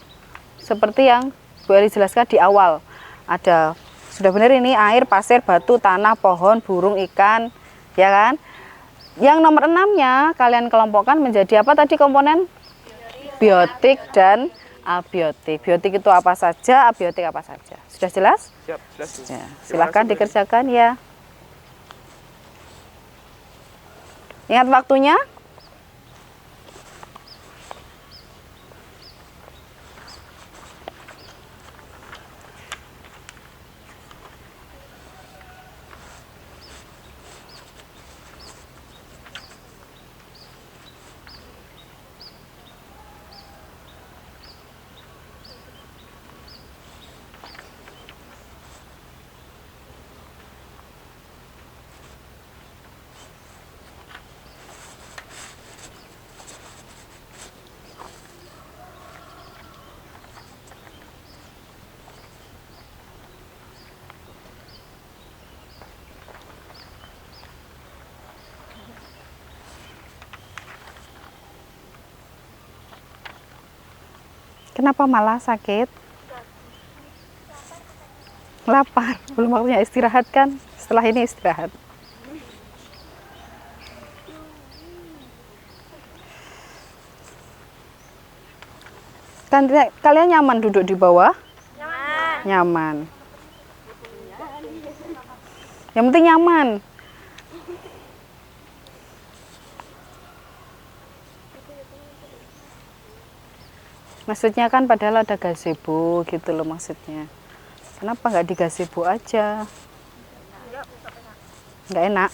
seperti yang Bu Eli jelaskan di awal. Ada sudah benar ini air, pasir, batu, tanah, pohon, burung, ikan, ya kan? Yang nomor 6-nya kalian kelompokkan menjadi apa tadi komponen? Biotik dan abiotik. Biotik itu apa saja, abiotik apa saja. Sudah jelas? Siap, jelas. Ya, silahkan dikerjakan ya. Ingat waktunya? Kenapa malah sakit? Lapar. Belum waktunya istirahat kan? Setelah ini istirahat. Kan kalian nyaman duduk di bawah? Nyaman. Yang penting nyaman. Maksudnya kan padahal ada gazebo gitu loh maksudnya. Kenapa nggak di gazebo aja? Nggak enak.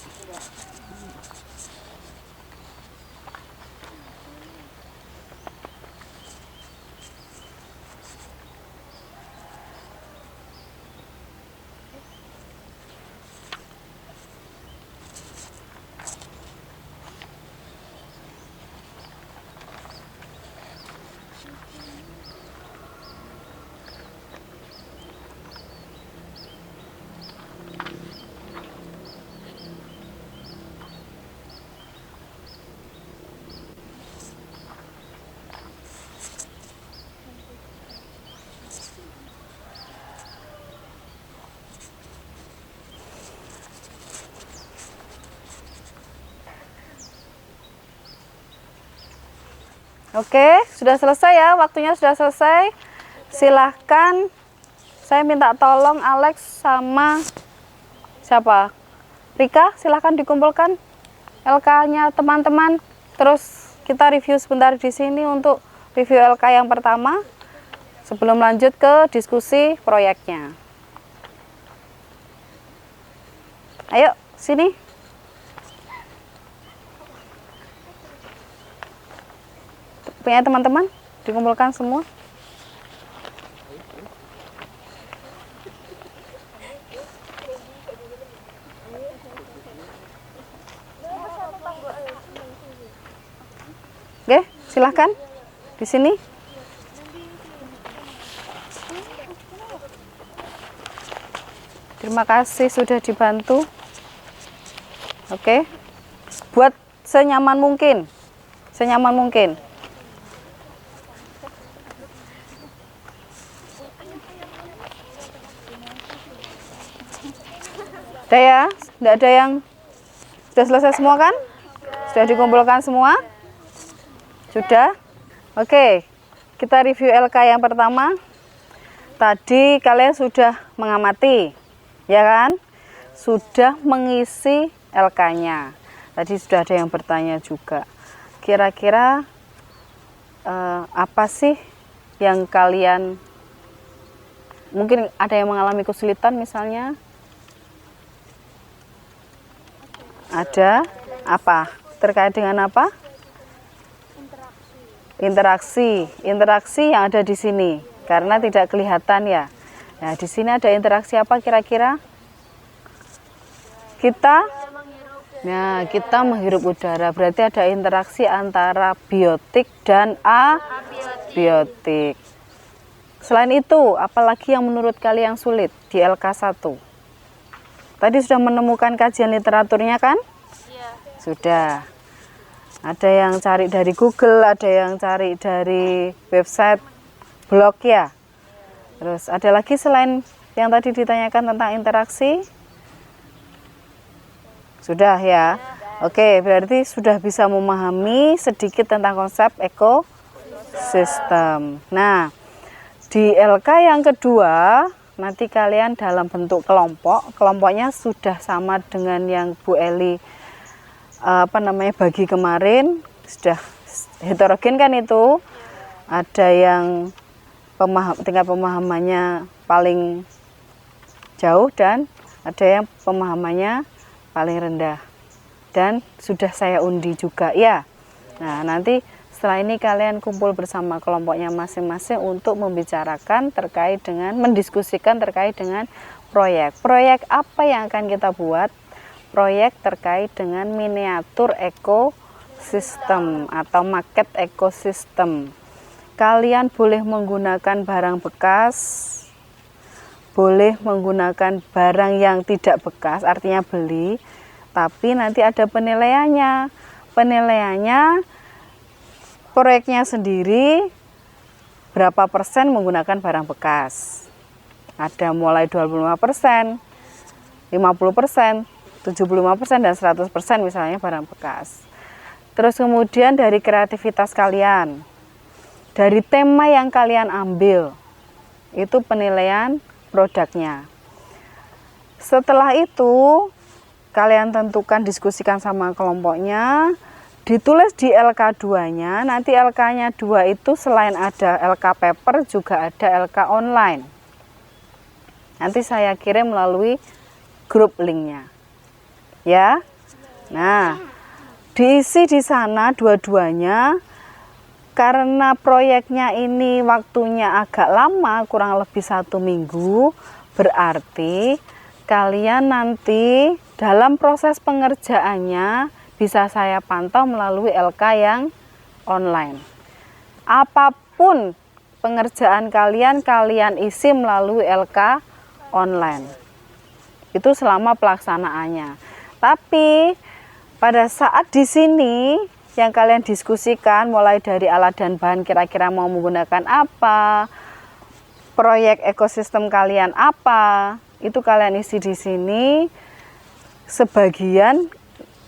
Oke, sudah selesai ya, waktunya sudah selesai. Silahkan, saya minta tolong Alex sama siapa? Rika, silahkan dikumpulkan LK-nya teman-teman. Terus kita review sebentar di sini untuk review LK yang pertama sebelum lanjut ke diskusi proyeknya. Ayo, sini. Punya teman-teman, dikumpulkan semua. Oke, silahkan di sini. Terima kasih sudah dibantu. Oke, buat senyaman mungkin, senyaman mungkin. Ada ya? Tidak ada yang sudah selesai semua kan? Sudah dikumpulkan semua? Sudah? Oke, kita review LK yang pertama. Tadi kalian sudah mengamati, ya kan? Sudah mengisi LK-nya. Tadi sudah ada yang bertanya juga. Kira-kira apa sih yang kalian, mungkin ada yang mengalami kesulitan misalnya? Ada apa? Terkait dengan apa? Interaksi yang ada di sini karena tidak kelihatan ya. Nah, di sini ada interaksi apa kira-kira? Kita menghirup udara, berarti ada interaksi antara biotik dan abiotik. Selain itu, apalagi yang menurut kalian sulit di LK1? Tadi sudah menemukan kajian literaturnya kan? Iya. Sudah. Ada yang cari dari Google, ada yang cari dari website blog ya. Terus ada lagi selain yang tadi ditanyakan tentang interaksi? Sudah ya. Oke, berarti sudah bisa memahami sedikit tentang konsep ekosistem. Nah, di LK yang kedua, nanti kalian dalam bentuk kelompok. Kelompoknya sudah sama dengan yang Bu Eli bagi kemarin, sudah heterogen kan itu. Ada yang tingkat pemahamannya paling jauh dan ada yang pemahamannya paling rendah. Dan sudah saya undi juga ya. Nah, nanti setelah ini kalian kumpul bersama kelompoknya masing-masing untuk membicarakan terkait dengan, mendiskusikan terkait dengan proyek. Proyek apa yang akan kita buat? Proyek terkait dengan miniatur ekosistem atau maket ekosistem. Kalian boleh menggunakan barang bekas, boleh menggunakan barang yang tidak bekas, artinya beli, tapi nanti ada penilaiannya. Penilaiannya proyeknya sendiri berapa persen menggunakan barang bekas. Ada mulai 25%, 50%, 75% dan 100% misalnya barang bekas. Terus kemudian dari kreativitas kalian, dari tema yang kalian ambil, itu penilaian produknya. Setelah itu kalian tentukan, diskusikan sama kelompoknya, ditulis di LK2-nya. Nanti LK-nya 2 itu selain ada LK paper juga ada LK online. Nanti saya kirim melalui grup linknya. Ya. Nah, diisi di sana dua-duanya. Karena proyeknya ini waktunya agak lama, kurang lebih 1 minggu, berarti kalian nanti dalam proses pengerjaannya bisa saya pantau melalui LK yang online. Apapun pengerjaan kalian isi melalui LK online. Itu selama pelaksanaannya. Tapi pada saat di sini yang kalian diskusikan mulai dari alat dan bahan kira-kira mau menggunakan apa, proyek ekosistem kalian apa, itu kalian isi di sini sebagian.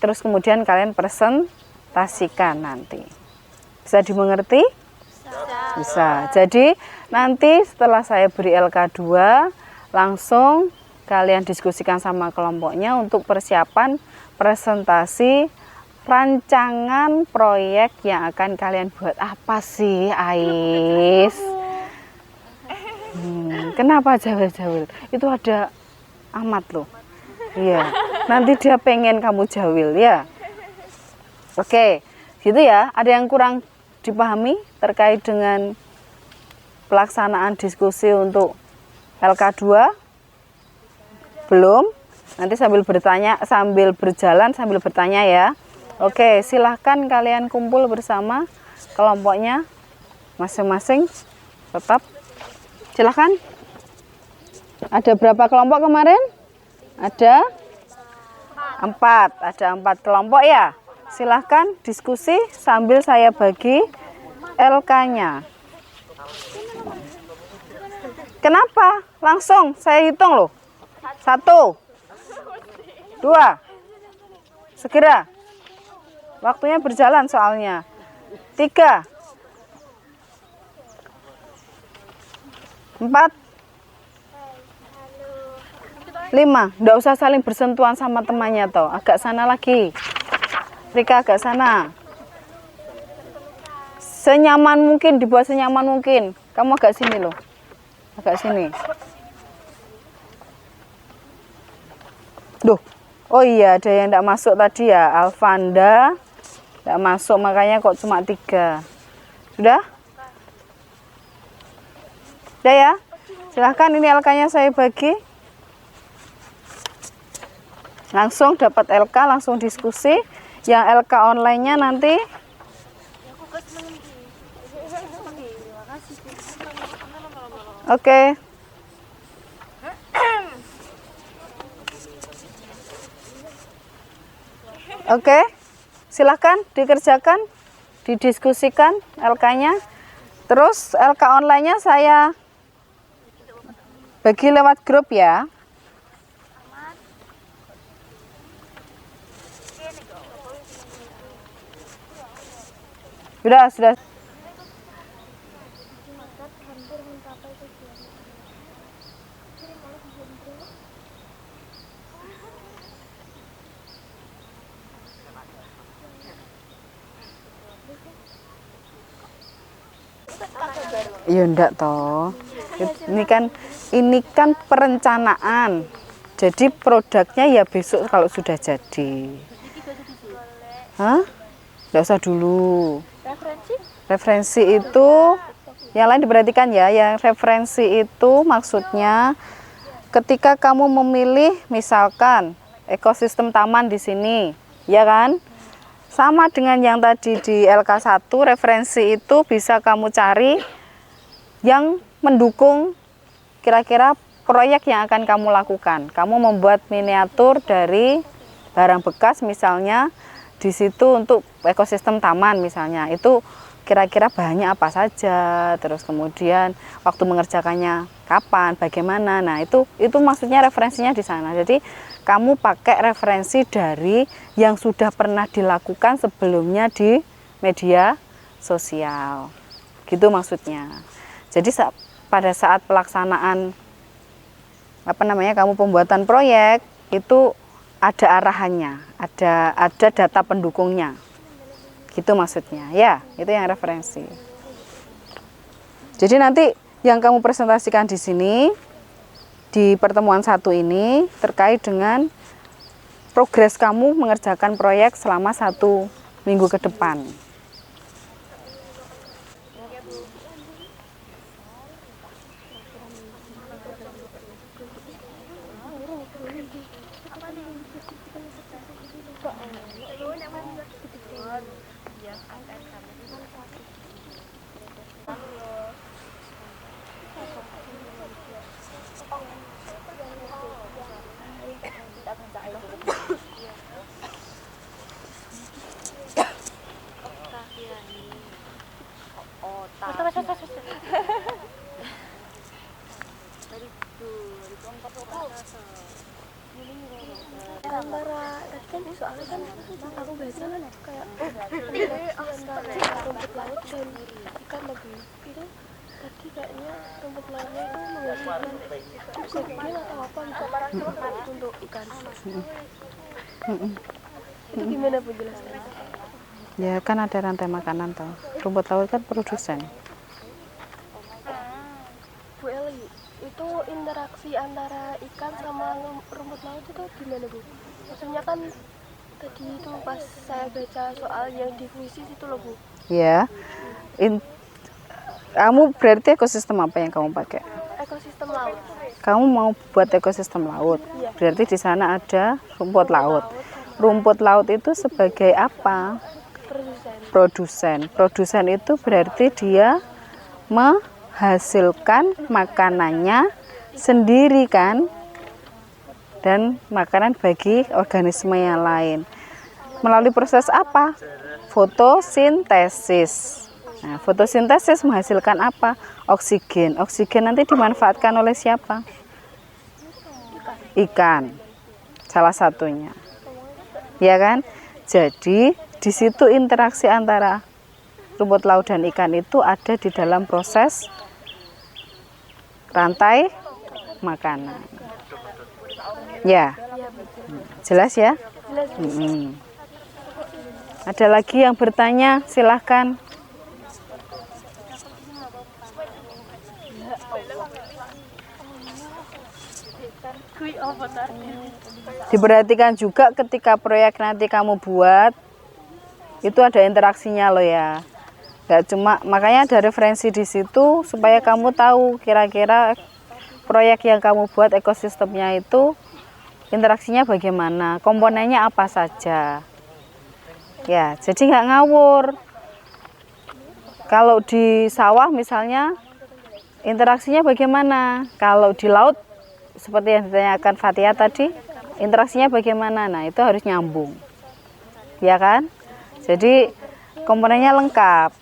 Terus kemudian kalian presentasikan nanti. Bisa dimengerti? Bisa. Jadi nanti setelah saya beri LK2, langsung kalian diskusikan sama kelompoknya untuk persiapan presentasi rancangan proyek yang akan kalian buat. Apa sih, Ais? Kenapa jawil-jawil? Itu ada amat loh. Iya. Nanti dia pengen kamu jawil ya. Oke, gitu ya. Ada yang kurang dipahami terkait dengan pelaksanaan diskusi untuk LK2? Belum? Nanti sambil bertanya, sambil berjalan, sambil bertanya ya. Oke, silahkan kalian kumpul bersama kelompoknya masing-masing. Tetap. Silahkan. Ada berapa kelompok kemarin? Ada 4. Ada 4 kelompok ya. Silahkan diskusi sambil saya bagi LK-nya. Kenapa? Langsung saya hitung loh. 1, 2, segera. Waktunya berjalan soalnya. 3, 4, 5. Nggak usah saling bersentuhan sama temannya toh. Agak sana lagi. Rika agak sana. Senyaman mungkin, dibuat senyaman mungkin. Kamu agak sini loh. Agak sini. Duh. Oh iya, ada yang enggak masuk tadi ya. Alfanda enggak masuk, makanya kok cuma 3. Sudah? Sudah ya? Silahkan, ini LK-nya saya bagi. Langsung dapat LK, langsung diskusi. Yang LK online-nya nanti oke. Oke, silahkan dikerjakan, didiskusikan LK-nya. Terus LK online-nya saya bagi lewat grup ya. Sudah. Ya enggak toh. Ini kan perencanaan. Jadi produknya ya besok kalau sudah jadi. Hah? Enggak usah dulu. Referensi itu yang lain diperhatikan ya. Yang referensi itu maksudnya ketika kamu memilih misalkan ekosistem taman di sini, ya kan? Sama dengan yang tadi di LK1, referensi itu bisa kamu cari yang mendukung kira-kira proyek yang akan kamu lakukan. Kamu membuat miniatur dari barang bekas misalnya di situ untuk ekosistem taman misalnya. Itu kira-kira bahannya apa saja, terus kemudian waktu mengerjakannya kapan, bagaimana. Nah, itu maksudnya referensinya di sana. Jadi kamu pakai referensi dari yang sudah pernah dilakukan sebelumnya di media sosial. Gitu maksudnya. Jadi pada saat pelaksanaan kamu pembuatan proyek itu ada arahannya, ada data pendukungnya. Gitu maksudnya. Ya, itu yang referensi. Jadi nanti yang kamu presentasikan di sini di pertemuan 1 ini terkait dengan progres kamu mengerjakan proyek selama 1 minggu ke depan. Antara tadi kan soalnya kan aku baca kan kayak antara rumput laut dan ikan lebih itu tadi kayaknya rumput lautnya itu menghasilkan oksigen atau apa gitu untuk ikan. Itu gimana Bu jelaskan? Ya kan ada rantai makanan toh. Rumput laut kan produsen. Bu Eli, itu interaksi antara ikan sama rumput laut itu gimana Bu? Maksudnya kan tadi itu pas saya baca soal yang difusis itu loh Bu. Ya. Kamu berarti ekosistem apa yang kamu pakai? Ekosistem laut. Kamu mau buat ekosistem laut. Iya. Berarti di sana ada rumput laut. Rumput laut itu sebagai apa? Produsen. Produsen itu berarti dia menghasilkan makanannya sendiri kan, dan makanan bagi organisme yang lain melalui proses apa? Fotosintesis. Nah, fotosintesis menghasilkan apa? Oksigen. Oksigen nanti dimanfaatkan oleh siapa? Ikan, salah satunya, ya kan? Jadi di situ interaksi antara rumput laut dan ikan itu ada di dalam proses rantai makanan. Ya, jelas ya? Ada lagi yang bertanya? Silahkan. Diperhatikan juga ketika proyek nanti kamu buat, itu ada interaksinya loh ya. Gak cuma, makanya ada referensi di situ supaya kamu tahu kira-kira proyek yang kamu buat ekosistemnya itu interaksinya bagaimana, komponennya apa saja. Ya, jadi nggak ngawur. Kalau di sawah misalnya interaksinya bagaimana? Kalau di laut seperti yang ditanyakan Fatia tadi, interaksinya bagaimana? Nah, itu harus nyambung. Ya kan? Jadi komponennya lengkap.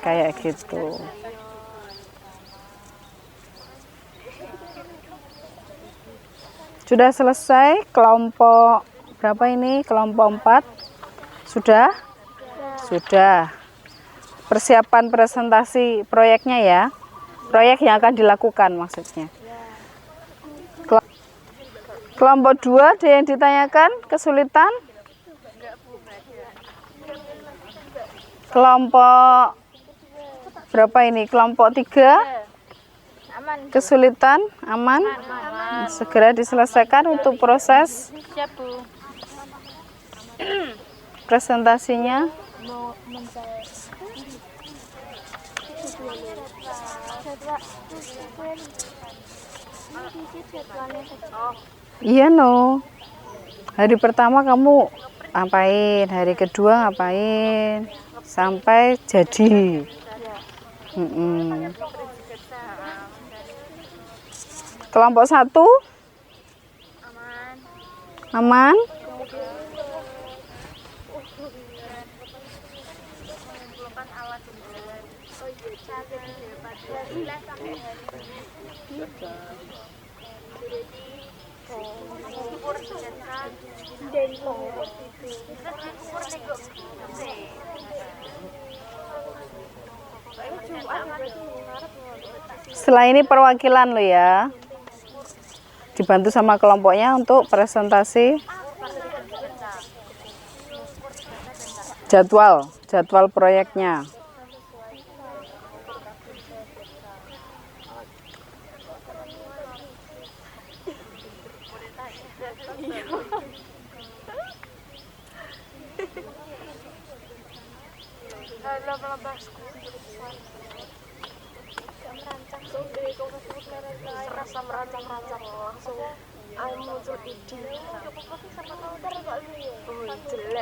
Kayak gitu. Sudah selesai kelompok berapa ini? Kelompok 4. Sudah? Sudah. Persiapan presentasi proyeknya ya. Proyek yang akan dilakukan maksudnya. Kelompok 2 ada yang ditanyakan kesulitan? Kelompok berapa ini? Kelompok 3? Kesulitan? Aman? Segera diselesaikan untuk proses presentasinya. Iya no. Hari pertama kamu ngapain? Hari kedua ngapain? Sampai jadi. Kelompok 1? Aman. Setelah ini perwakilan lo ya, dibantu sama kelompoknya untuk presentasi jadwal proyeknya.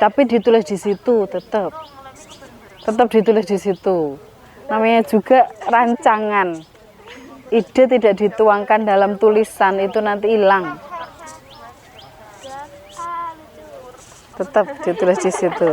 Tapi ditulis di situ tetap ditulis di situ. Namanya juga rancangan. Ide tidak dituangkan dalam tulisan itu nanti hilang. Tetap ditulis di situ.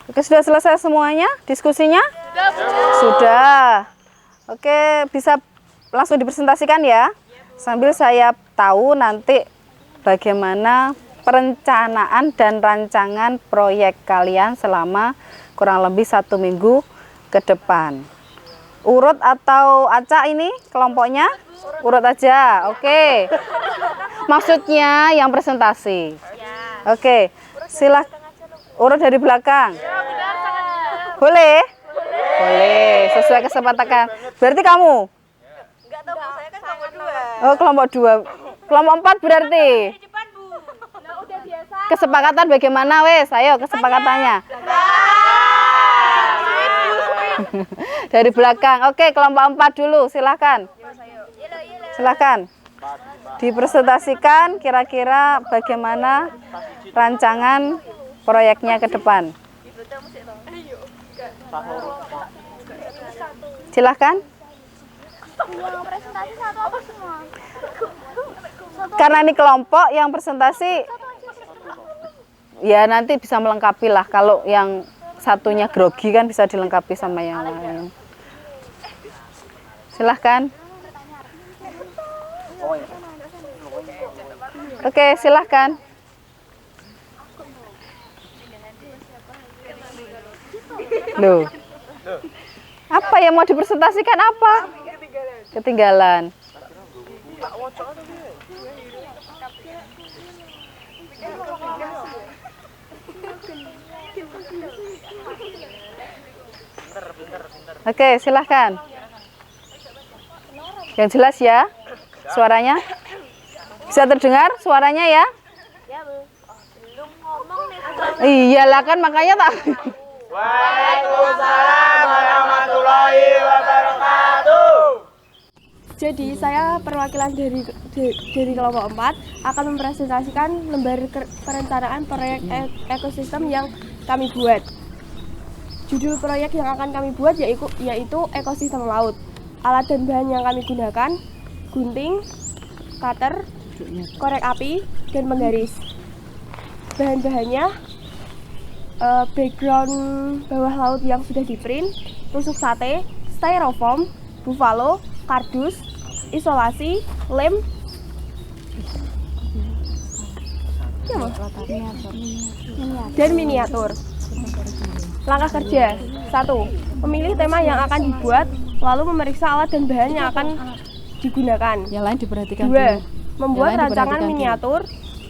Oke, sudah selesai semuanya diskusinya? Sudah. Oke, bisa langsung dipresentasikan ya. Sambil saya tahu nanti bagaimana perencanaan dan rancangan proyek kalian selama kurang lebih 1 minggu ke depan. Urut atau acak ini kelompoknya? Urut aja, oke. Maksudnya yang presentasi. Oke, silakan. Urut dari belakang. Boleh? Boleh, sesuai kesepakatan. Berarti kamu? Enggak tahu, saya kan kelompok 2. Oh, kelompok 2. Kelompok 4 berarti? Kesepakatan bagaimana wes? Ayo kesepakatannya. Dari belakang. Oke, kelompok 4 dulu, silakan. Silakan. Dipresentasikan kira-kira bagaimana rancangan proyeknya ke depan. Silahkan. Presentasi satu apa semua? Karena ini kelompok yang presentasi, ya nanti bisa melengkapi lah. Kalau yang satunya grogi kan bisa dilengkapi sama yang lain. Silahkan. Oke, silahkan. Loh, apa yang mau dipresentasikan apa? Ketinggalan. Oke, silahkan. Yang jelas ya, suaranya bisa terdengar suaranya ya? Iyalah kan makanya tak. Waalaikumsalam warahmatullahi wabarakatuh. Jadi saya perwakilan dari kelompok 4 akan mempresentasikan lembar perencanaan proyek ekosistem yang kami buat. Judul proyek yang akan kami buat yaitu ekosistem laut. Alat dan bahan yang kami gunakan: gunting, cutter, korek api, dan penggaris. Bahan-bahannya background bawah laut yang sudah di-print, tusuk sate, styrofoam, buffalo, kardus, isolasi, lem, dan miniatur. Langkah kerja: 1. Memilih tema yang akan dibuat, lalu memeriksa alat dan bahan yang akan digunakan. Yang lain diperhatikan 2. Membuat rancangan miniatur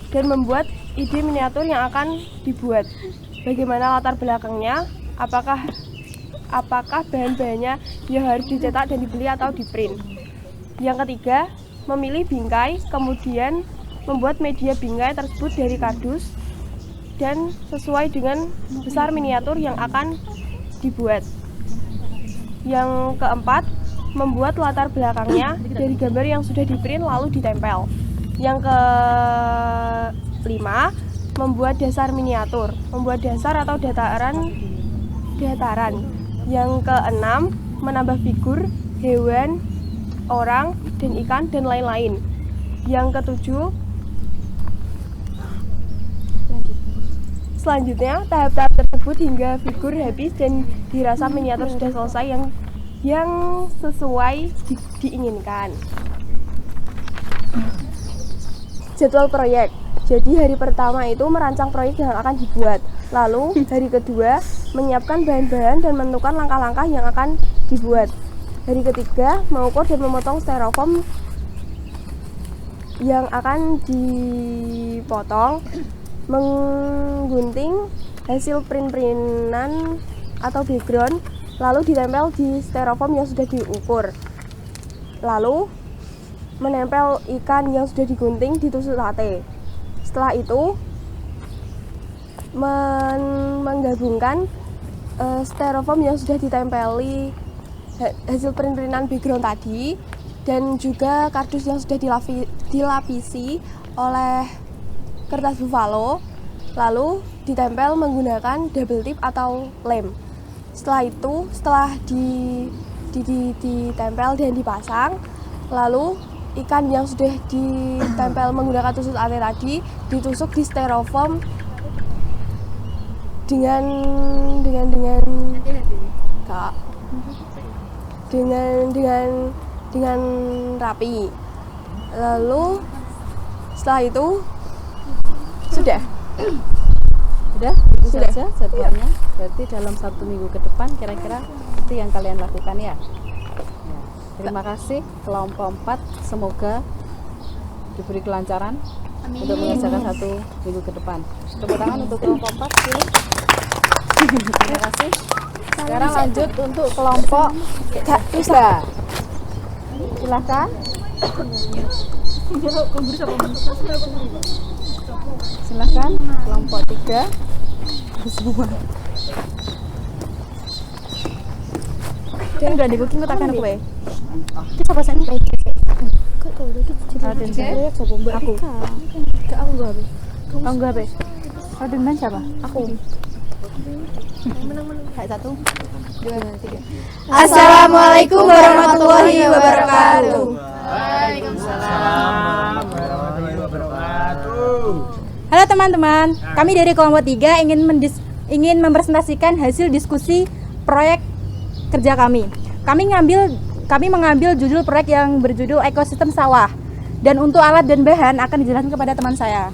dan membuat ide miniatur yang akan dibuat. Bagaimana latar belakangnya? Apakah bahan-bahannya yang harus dicetak dan dibeli atau di-print? Yang ketiga, memilih bingkai, kemudian membuat media bingkai tersebut dari kardus dan sesuai dengan besar miniatur yang akan dibuat. Yang keempat, membuat latar belakangnya dari gambar yang sudah di-print lalu ditempel. Yang kelima, membuat dasar miniatur, membuat dasar atau dataran. Yang keenam, menambah figur, hewan, orang, dan ikan, dan lain-lain. Yang ketujuh, selanjutnya tahap-tahap tersebut hingga figur habis dan dirasa miniatur sudah selesai yang sesuai diinginkan. Jadwal proyek. Jadi hari pertama itu merancang proyek yang akan dibuat. Lalu hari kedua menyiapkan bahan-bahan dan menentukan langkah-langkah yang akan dibuat. Hari ketiga mengukur dan memotong styrofoam yang akan dipotong, menggunting hasil print-printan atau background, lalu ditempel di styrofoam yang sudah diukur. Lalu menempel ikan yang sudah digunting di tusuk sate. Setelah itu menggabungkan styrofoam yang sudah ditempeli hasil print-printan background tadi dan juga kardus yang sudah dilapisi oleh kertas buffalo, lalu ditempel menggunakan double tip atau lem. Setelah itu, setelah ditempel dan dipasang, lalu ikan yang sudah ditempel menggunakan tusuk sate tadi ditusuk di styrofoam dengan rapi. Lalu setelah itu sudah itu Sudah. saja jadwalnya. Berarti dalam 1 minggu ke depan kira-kira itu yang kalian lakukan ya. Terima kasih kelompok 4, semoga diberi kelancaran untuk mengerjakan 1 minggu ke depan. Tepuk tangan untuk kelompok 4, pilih. Terima kasih. Sekarang lanjut untuk kelompok 3. Silahkan. Silahkan kelompok 3. Semua. Kan udah di-booking katakan aku ya. kita pasangan kayak gitu. Kok kalau itu Raden jadi sopo Mbak Aku. Rika. Ke aku enggak habis. Oh enggak, Be. Raden dan siapa? Aku. Kayak 1, 2, 3. Assalamualaikum warahmatullahi wabarakatuh. Waalaikumsalam warahmatullahi wabarakatuh. Halo teman-teman, kami dari kelompok 3 ingin mempresentasikan hasil diskusi proyek kerja kami. Kami mengambil judul proyek yang berjudul ekosistem sawah. Dan untuk alat dan bahan akan dijelaskan kepada teman saya.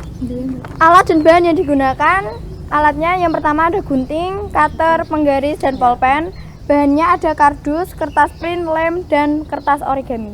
Alat dan bahan yang digunakan, alatnya yang pertama ada gunting, cutter, penggaris, dan pulpen. Bahannya ada kardus, kertas print, lem, dan kertas origami.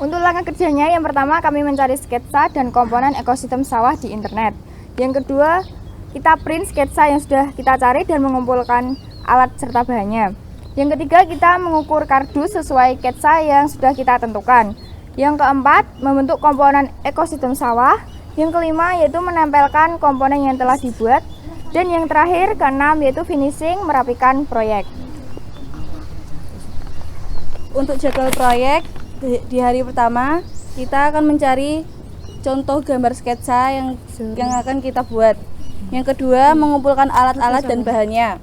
Untuk langkah kerjanya, yang pertama kami mencari sketsa dan komponen ekosistem sawah di internet. Yang kedua, kita print sketsa yang sudah kita cari dan mengumpulkan alat serta bahannya. Yang ketiga, kita mengukur kardus sesuai sketsa yang sudah kita tentukan. Yang keempat, membentuk komponen ekosistem sawah. Yang kelima, yaitu menempelkan komponen yang telah dibuat. Dan yang terakhir, keenam, yaitu finishing, merapikan proyek. Untuk jadwal proyek, di hari pertama kita akan mencari contoh gambar sketsa yang akan kita buat. Yang kedua, mengumpulkan alat-alat dan bahannya.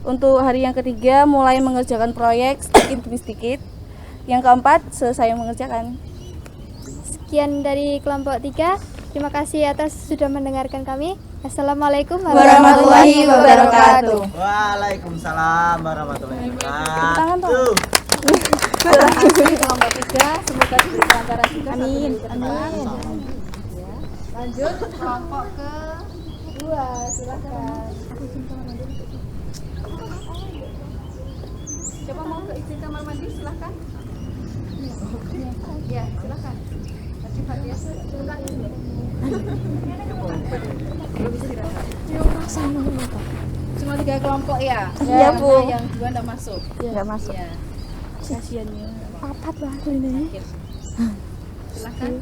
Untuk hari yang ketiga, mulai mengerjakan proyek sedikit demi sedikit. Yang keempat, selesai mengerjakan. Sekian dari kelompok 3. Terima kasih atas sudah mendengarkan kami. Assalamualaikum Warahmatullahi wabarakatuh. Waalaikumsalam warahmatullahi Tangan wabarakatuh. dong. Terima kasih kelompok 3, semoga diberi kelancaran juga. Amin. Ya. Lanjut kelompok ke-2, silakan. Coba mau ke izin kamar mandi, silakan. Ya, silakan. Tadi Fatia sebentar. Belum istirahat. Cuma 3 kelompok ya? Iya, Bu. Karena yang 2 enggak masuk. Enggak masuk. Ya. Kasihannya. Papat lah ini. Silakan.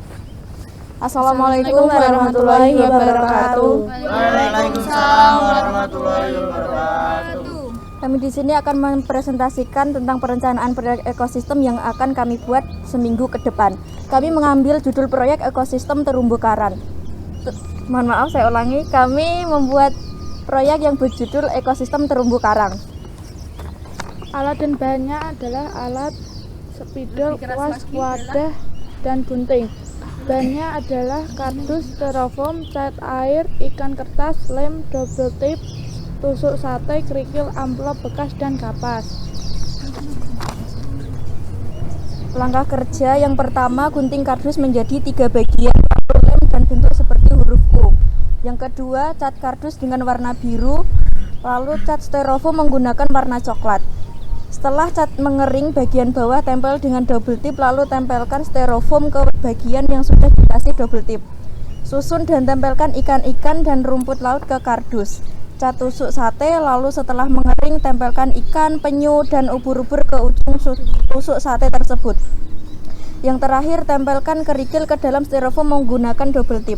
Assalamualaikum warahmatullahi wabarakatuh. Waalaikumsalam warahmatullahi wabarakatuh. Kami di sini akan mempresentasikan tentang perencanaan proyek ekosistem yang akan kami buat seminggu ke depan. Kami mengambil judul proyek ekosistem terumbu karang. Mohon maaf, saya ulangi. Kami membuat proyek yang berjudul ekosistem terumbu karang. Alat dan bahannya adalah alat spidol, kuas, wadah, dan gunting. Bahannya adalah kardus, styrofoam, cat air, ikan kertas, lem, double tape, tusuk sate, kerikil, amplop bekas, dan kapas. Langkah kerja yang pertama, gunting kardus menjadi 3 bagian, lalu lem dan Yang kedua, cat kardus dengan warna biru. Lalu cat styrofoam menggunakan warna coklat. Setelah cat mengering, bagian bawah tempel dengan double tip, lalu tempelkan styrofoam ke bagian yang sudah dikasih double tip. Susun dan tempelkan ikan-ikan dan rumput laut ke kardus. Cat tusuk sate, lalu setelah mengering tempelkan ikan, penyu, dan ubur-ubur ke ujung tusuk sate tersebut. Yang terakhir, tempelkan kerikil ke dalam styrofoam menggunakan double tip.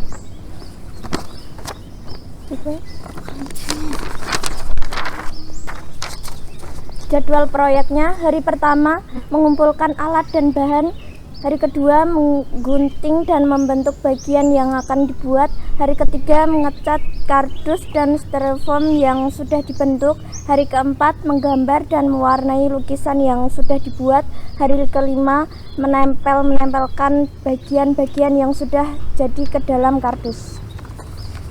Jadwal proyeknya, hari pertama mengumpulkan alat dan bahan, hari kedua menggunting dan membentuk bagian yang akan dibuat, hari ketiga mengecat kardus dan styrofoam yang sudah dibentuk, hari keempat menggambar dan mewarnai lukisan yang sudah dibuat, hari kelima menempelkan bagian-bagian yang sudah jadi ke dalam kardus.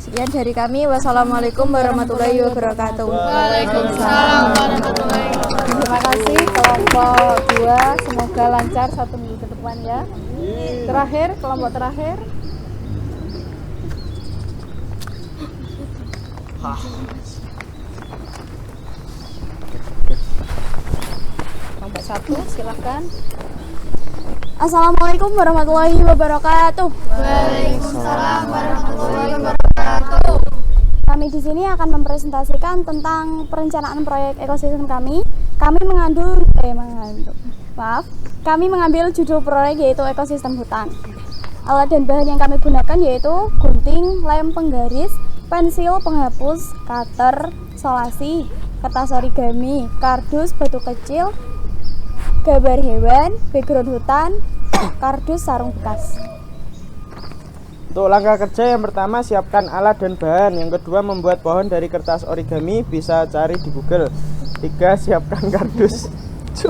Sekian dari kami. Wassalamualaikum warahmatullahi wabarakatuh. Waalaikumsalam warahmatullahi wabarakatuh. Terima kasih kelompok 2, semoga lancar 1 minggu ke depan ya. Terakhir, kelompok terakhir. Kelompok 1, silahkan. Assalamualaikum warahmatullahi wabarakatuh. Waalaikumsalam warahmatullahi wabarakatuh. Kami di sini akan mempresentasikan tentang perencanaan proyek ekosistem kami. Kami mengambil judul proyek yaitu ekosistem hutan. Alat dan bahan yang kami gunakan yaitu gunting, lem penggaris, pensil penghapus, cutter, solasi, kertas origami, kardus batu kecil, gambar hewan, background hutan, kardus sarung bekas. Untuk langkah kerja yang pertama, siapkan alat dan bahan. Yang kedua, membuat pohon dari kertas origami, bisa cari di Google. 3, siapkan kardus.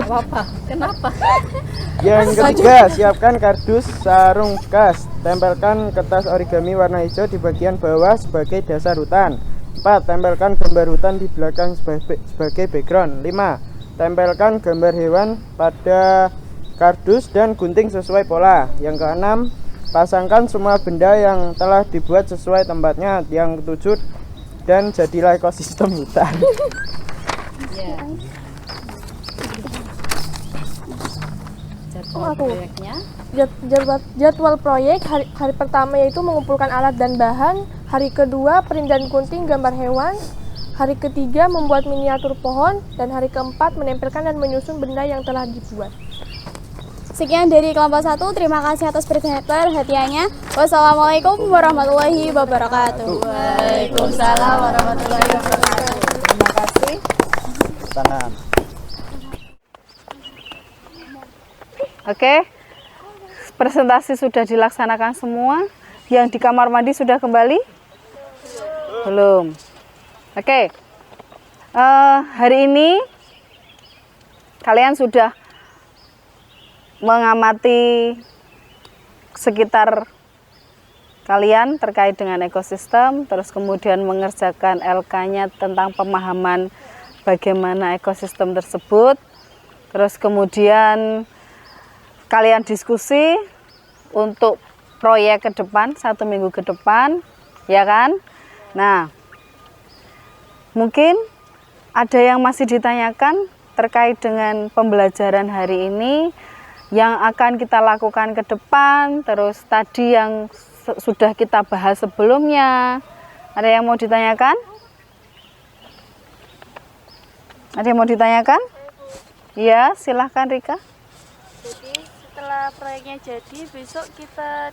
Apa? Kenapa? Yang ketiga, siapkan kardus sarung bekas. Tempelkan kertas origami warna hijau di bagian bawah sebagai dasar hutan. 4, tempelkan gambar hutan di belakang sebagai background. 5, tempelkan gambar hewan pada kardus dan gunting sesuai pola. Yang keenam, pasangkan semua benda yang telah dibuat sesuai tempatnya. Yang ketujuh, dan jadilah ekosistem hutan. Jadwal proyeknya. Jadwal proyek hari pertama yaitu mengumpulkan alat dan bahan, hari kedua print dan gunting gambar hewan, hari ketiga membuat miniatur pohon, dan hari keempat menempelkan dan menyusun benda yang telah dibuat. Sekian dari kelompok 1. Terima kasih atas perhatiannya. Wassalamualaikum warahmatullahi wabarakatuh. Waalaikumsalam warahmatullahi wabarakatuh. Terima kasih. Tangan. Oke, presentasi sudah dilaksanakan semua. Yang di kamar mandi sudah kembali? Belum. Oke, hari ini kalian sudah mengamati sekitar kalian terkait dengan ekosistem, terus kemudian mengerjakan LK-nya tentang pemahaman bagaimana ekosistem tersebut, terus kemudian kalian diskusi untuk proyek ke depan, 1 minggu ke depan, ya kan? Nah, mungkin ada yang masih ditanyakan terkait dengan pembelajaran hari ini yang akan kita lakukan ke depan, terus tadi yang sudah kita bahas sebelumnya. Ada yang mau ditanyakan? Ada yang mau ditanyakan? Ya, silahkan Rika. Jadi setelah proyeknya jadi, besok kita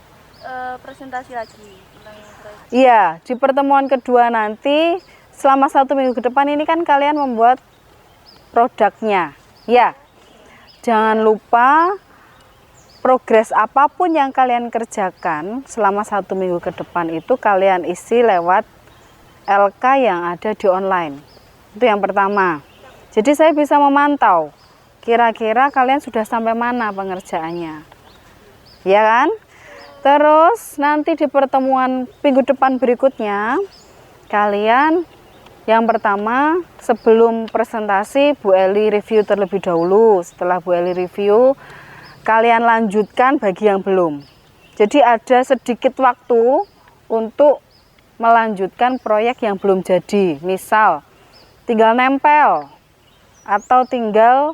presentasi lagi tentang proyek. Iya, di pertemuan kedua nanti selama 1 minggu ke depan ini kan kalian membuat produknya. Ya, jangan lupa progres apapun yang kalian kerjakan selama 1 minggu ke depan itu kalian isi lewat LK yang ada di online. Itu yang pertama. Jadi saya bisa memantau kira-kira kalian sudah sampai mana pengerjaannya. Ya kan? Terus nanti di pertemuan minggu depan berikutnya kalian yang pertama sebelum presentasi Bu Eli review terlebih dahulu. Setelah Bu Eli review kalian lanjutkan bagi yang belum. Jadi ada sedikit waktu untuk melanjutkan proyek yang belum jadi. Misal tinggal nempel atau tinggal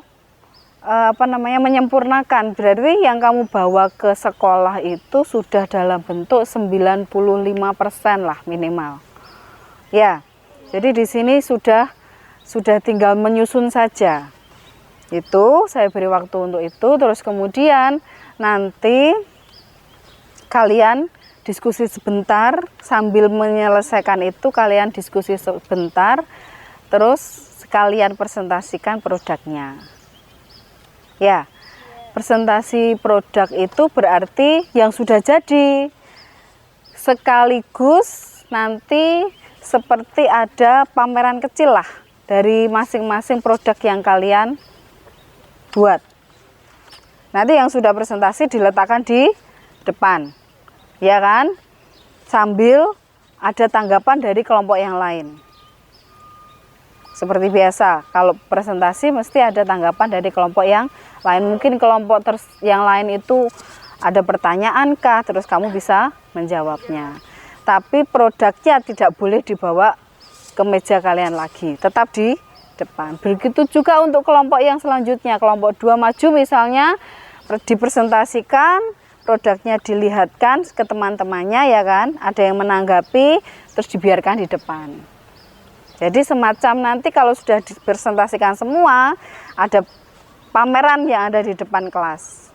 menyempurnakan, berarti yang kamu bawa ke sekolah itu sudah dalam bentuk 95% lah minimal. Ya, jadi di sini sudah tinggal menyusun saja. Itu saya beri waktu untuk itu, terus kemudian nanti kalian diskusi sebentar, sambil menyelesaikan itu kalian diskusi sebentar, terus sekalian presentasikan produknya. Ya, presentasi produk itu berarti yang sudah jadi, sekaligus nanti seperti ada pameran kecil lah dari masing-masing produk yang kalian buat. Nanti yang sudah presentasi diletakkan di depan, ya kan? Sambil ada tanggapan dari kelompok yang lain. Seperti biasa, kalau presentasi mesti ada tanggapan dari kelompok yang lain. Mungkin kelompok yang lain itu ada pertanyaan kah, terus kamu bisa menjawabnya. Tapi produknya tidak boleh dibawa ke meja kalian lagi, tetap di depan. Begitu juga untuk kelompok yang selanjutnya, kelompok 2 maju misalnya, dipresentasikan, produknya dilihatkan ke teman-temannya, ya kan, ada yang menanggapi, terus dibiarkan di depan. Jadi semacam nanti kalau sudah dipresentasikan semua, ada pameran yang ada di depan kelas.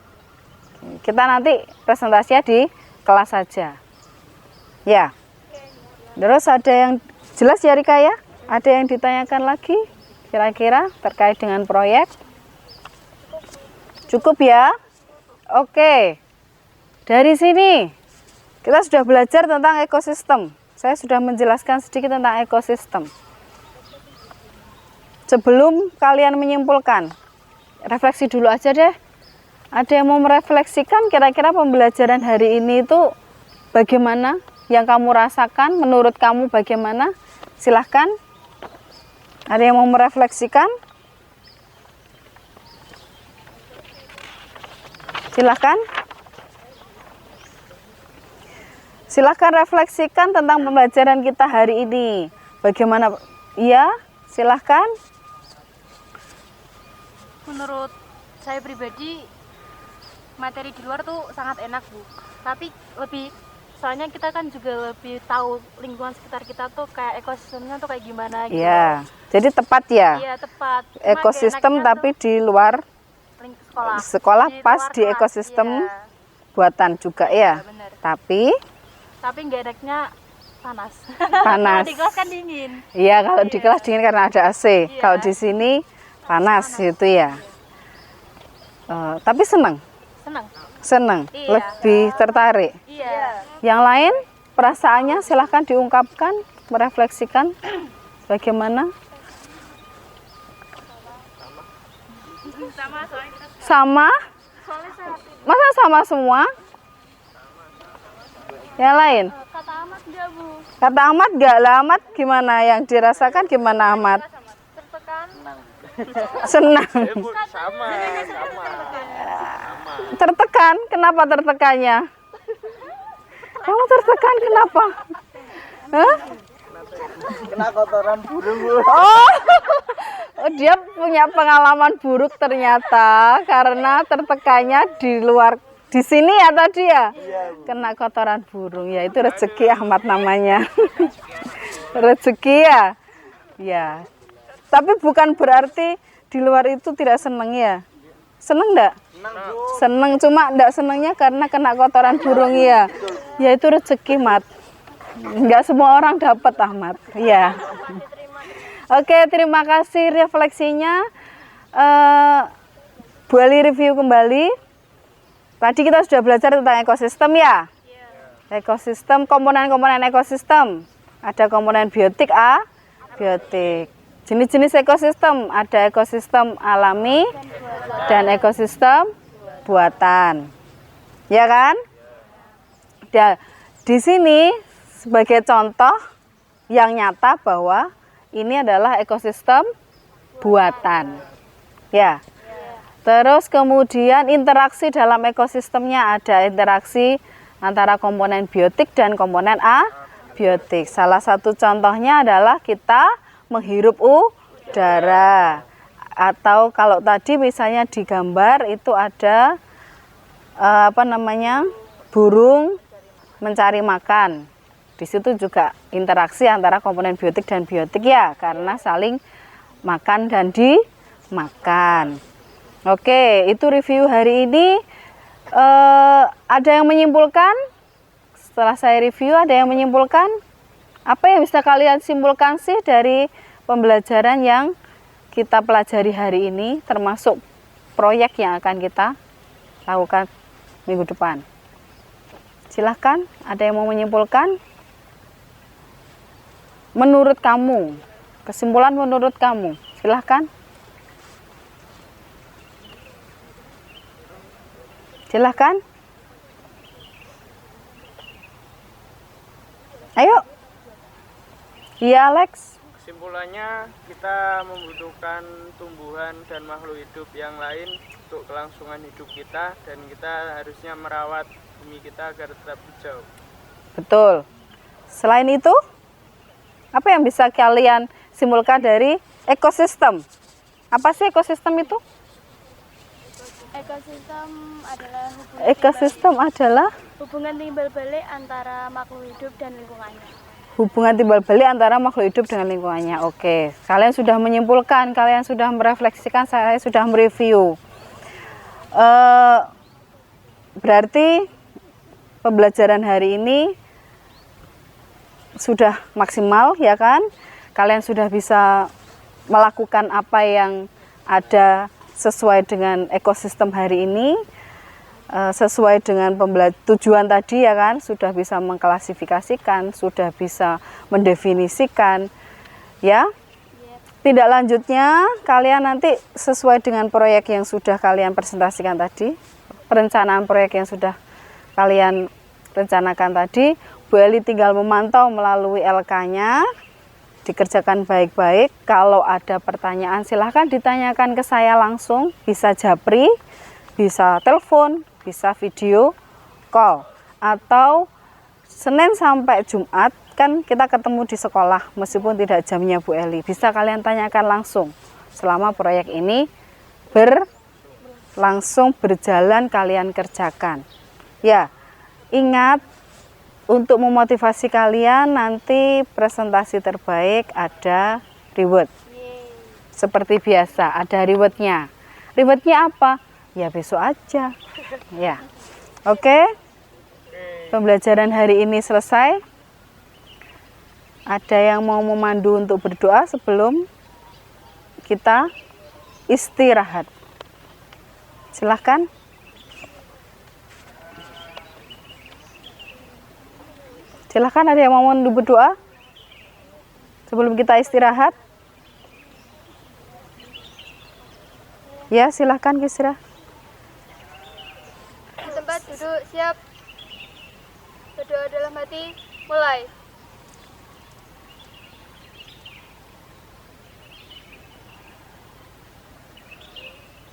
Kita nanti presentasinya di kelas saja. Ya. Terus ada yang jelas ya Rika ya? Ada yang ditanyakan lagi kira-kira terkait dengan proyek? Cukup ya? Oke. Dari sini kita sudah belajar tentang ekosistem. Saya sudah menjelaskan sedikit tentang ekosistem. Sebelum kalian menyimpulkan, refleksi dulu aja deh. Ada yang mau merefleksikan kira-kira pembelajaran hari ini itu bagaimana? Yang kamu rasakan, menurut kamu bagaimana? Silahkan. Ada yang mau merefleksikan? Silahkan. Silahkan refleksikan tentang pembelajaran kita hari ini. Bagaimana? Iya, silahkan. Menurut saya pribadi, materi di luar tuh sangat enak, Bu. Tapi soalnya kita kan juga lebih tahu lingkungan sekitar kita tuh kayak ekosistemnya tuh kayak gimana gitu. Iya, jadi tepat ya. Iya, tepat. Cuma Ekosistem tapi di luar sekolah pas di ekosistem buatan juga ya. Bener. Tapi nggak enaknya panas. Panas. Kalau di kelas kan dingin. Iya, kalau di kelas dingin karena ada AC. Iya. Kalau di sini panas gitu ya. Tapi senang. Senang. Iya. Lebih tertarik. Iya. Yang lain perasaannya silahkan diungkapkan, merefleksikan bagaimana. Sama? Masa sama semua? Yang lain? Kata Ahmad enggak, Bu? Kata Ahmad enggak lah. Ahmad gimana? Yang dirasakan gimana Ahmad? Tertekan. Senang. Sama. Tertekan? Kenapa tertekannya? Kamu tertekan kenapa? Hah? Kena kotoran burung, Bu. Oh, dia punya pengalaman buruk ternyata karena tertekannya di luar. Di sini ya tadi ya? Kena kotoran burung, ya itu rezeki Ahmad namanya. Rezeki ya? Ya. Tapi bukan berarti di luar itu tidak seneng ya? Seneng enggak? Seneng, cuma enggak senengnya karena kena kotoran burung ya. Ya itu rezeki, Mat. Enggak semua orang dapat, Ahmad. Ya. Oke, terima kasih refleksinya. Bu Ali review kembali. Tadi kita sudah belajar tentang ekosistem ya. Ekosistem, komponen-komponen ekosistem. Ada komponen biotik, abiotik. Jenis-jenis ekosistem, ada ekosistem alami dan ekosistem buatan. Ya kan? Ya, di sini sebagai contoh yang nyata bahwa ini adalah ekosistem buatan. Ya. Terus kemudian interaksi dalam ekosistemnya, ada interaksi antara komponen biotik dan komponen biotik. Salah satu contohnya adalah kita menghirup udara. Atau kalau tadi misalnya di gambar itu ada burung mencari makan. Di situ juga interaksi antara komponen biotik dan biotik ya, karena saling makan dan dimakan. Oke, itu review hari ini. Ada yang menyimpulkan? Setelah saya review, ada yang menyimpulkan? Apa yang bisa kalian simpulkan sih dari pembelajaran yang kita pelajari hari ini, termasuk proyek yang akan kita lakukan minggu depan? Silahkan, ada yang mau menyimpulkan? Menurut kamu, kesimpulan menurut kamu, silahkan. Silahkan. Ayo. Iya, Alex. Kesimpulannya, kita membutuhkan tumbuhan dan makhluk hidup yang lain untuk kelangsungan hidup kita, dan kita harusnya merawat bumi kita agar tetap hijau. Betul. Selain itu, apa yang bisa kalian simpulkan dari ekosistem? Apa sih ekosistem itu? Ekosistem adalah hubungan timbal balik antara makhluk hidup dan lingkungannya. Hubungan timbal balik antara makhluk hidup dengan lingkungannya. Oke, kalian sudah menyimpulkan, kalian sudah merefleksikan, saya sudah mereview. Berarti pembelajaran hari ini sudah maksimal, ya kan? Kalian sudah bisa melakukan apa yang ada sesuai dengan ekosistem hari ini, sesuai dengan tujuan tadi, ya kan? Sudah bisa mengklasifikasikan, sudah bisa mendefinisikan, ya. Tidak lanjutnya, kalian nanti sesuai dengan proyek yang sudah kalian presentasikan tadi, perencanaan proyek yang sudah kalian rencanakan tadi, Bu Eli tinggal memantau melalui LK-nya, dikerjakan baik-baik. Kalau ada pertanyaan silahkan ditanyakan ke saya langsung, bisa japri, bisa telepon, bisa video call, atau Senin sampai Jumat kan kita ketemu di sekolah meskipun tidak jamnya Bu Eli, bisa kalian tanyakan langsung selama proyek ini langsung berjalan, kalian kerjakan ya. Ingat, untuk memotivasi kalian nanti presentasi terbaik ada reward. Seperti biasa ada rewardnya. Rewardnya apa? Ya besok aja. Ya. Oke. Pembelajaran hari ini selesai. Ada yang mau memandu untuk berdoa sebelum kita istirahat? Silahkan. Silahkan, ada yang mau berdoa sebelum kita istirahat? Ya, silahkan Kisra. Di tempat duduk, siap. Berdoa dalam hati, mulai.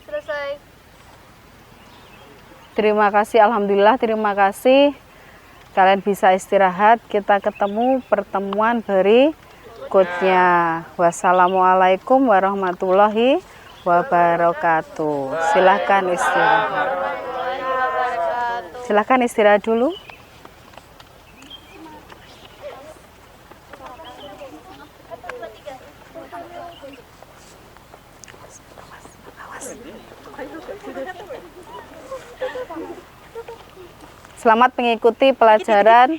Selesai. Terima kasih, alhamdulillah, terima kasih. Kalian bisa istirahat, kita ketemu pertemuan berikutnya. Wassalamualaikum warahmatullahi wabarakatuh. Silahkan istirahat. Silahkan istirahat dulu. Selamat mengikuti pelajaran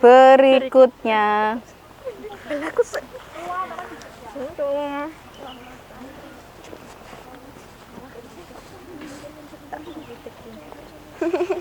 berikutnya. Hehehe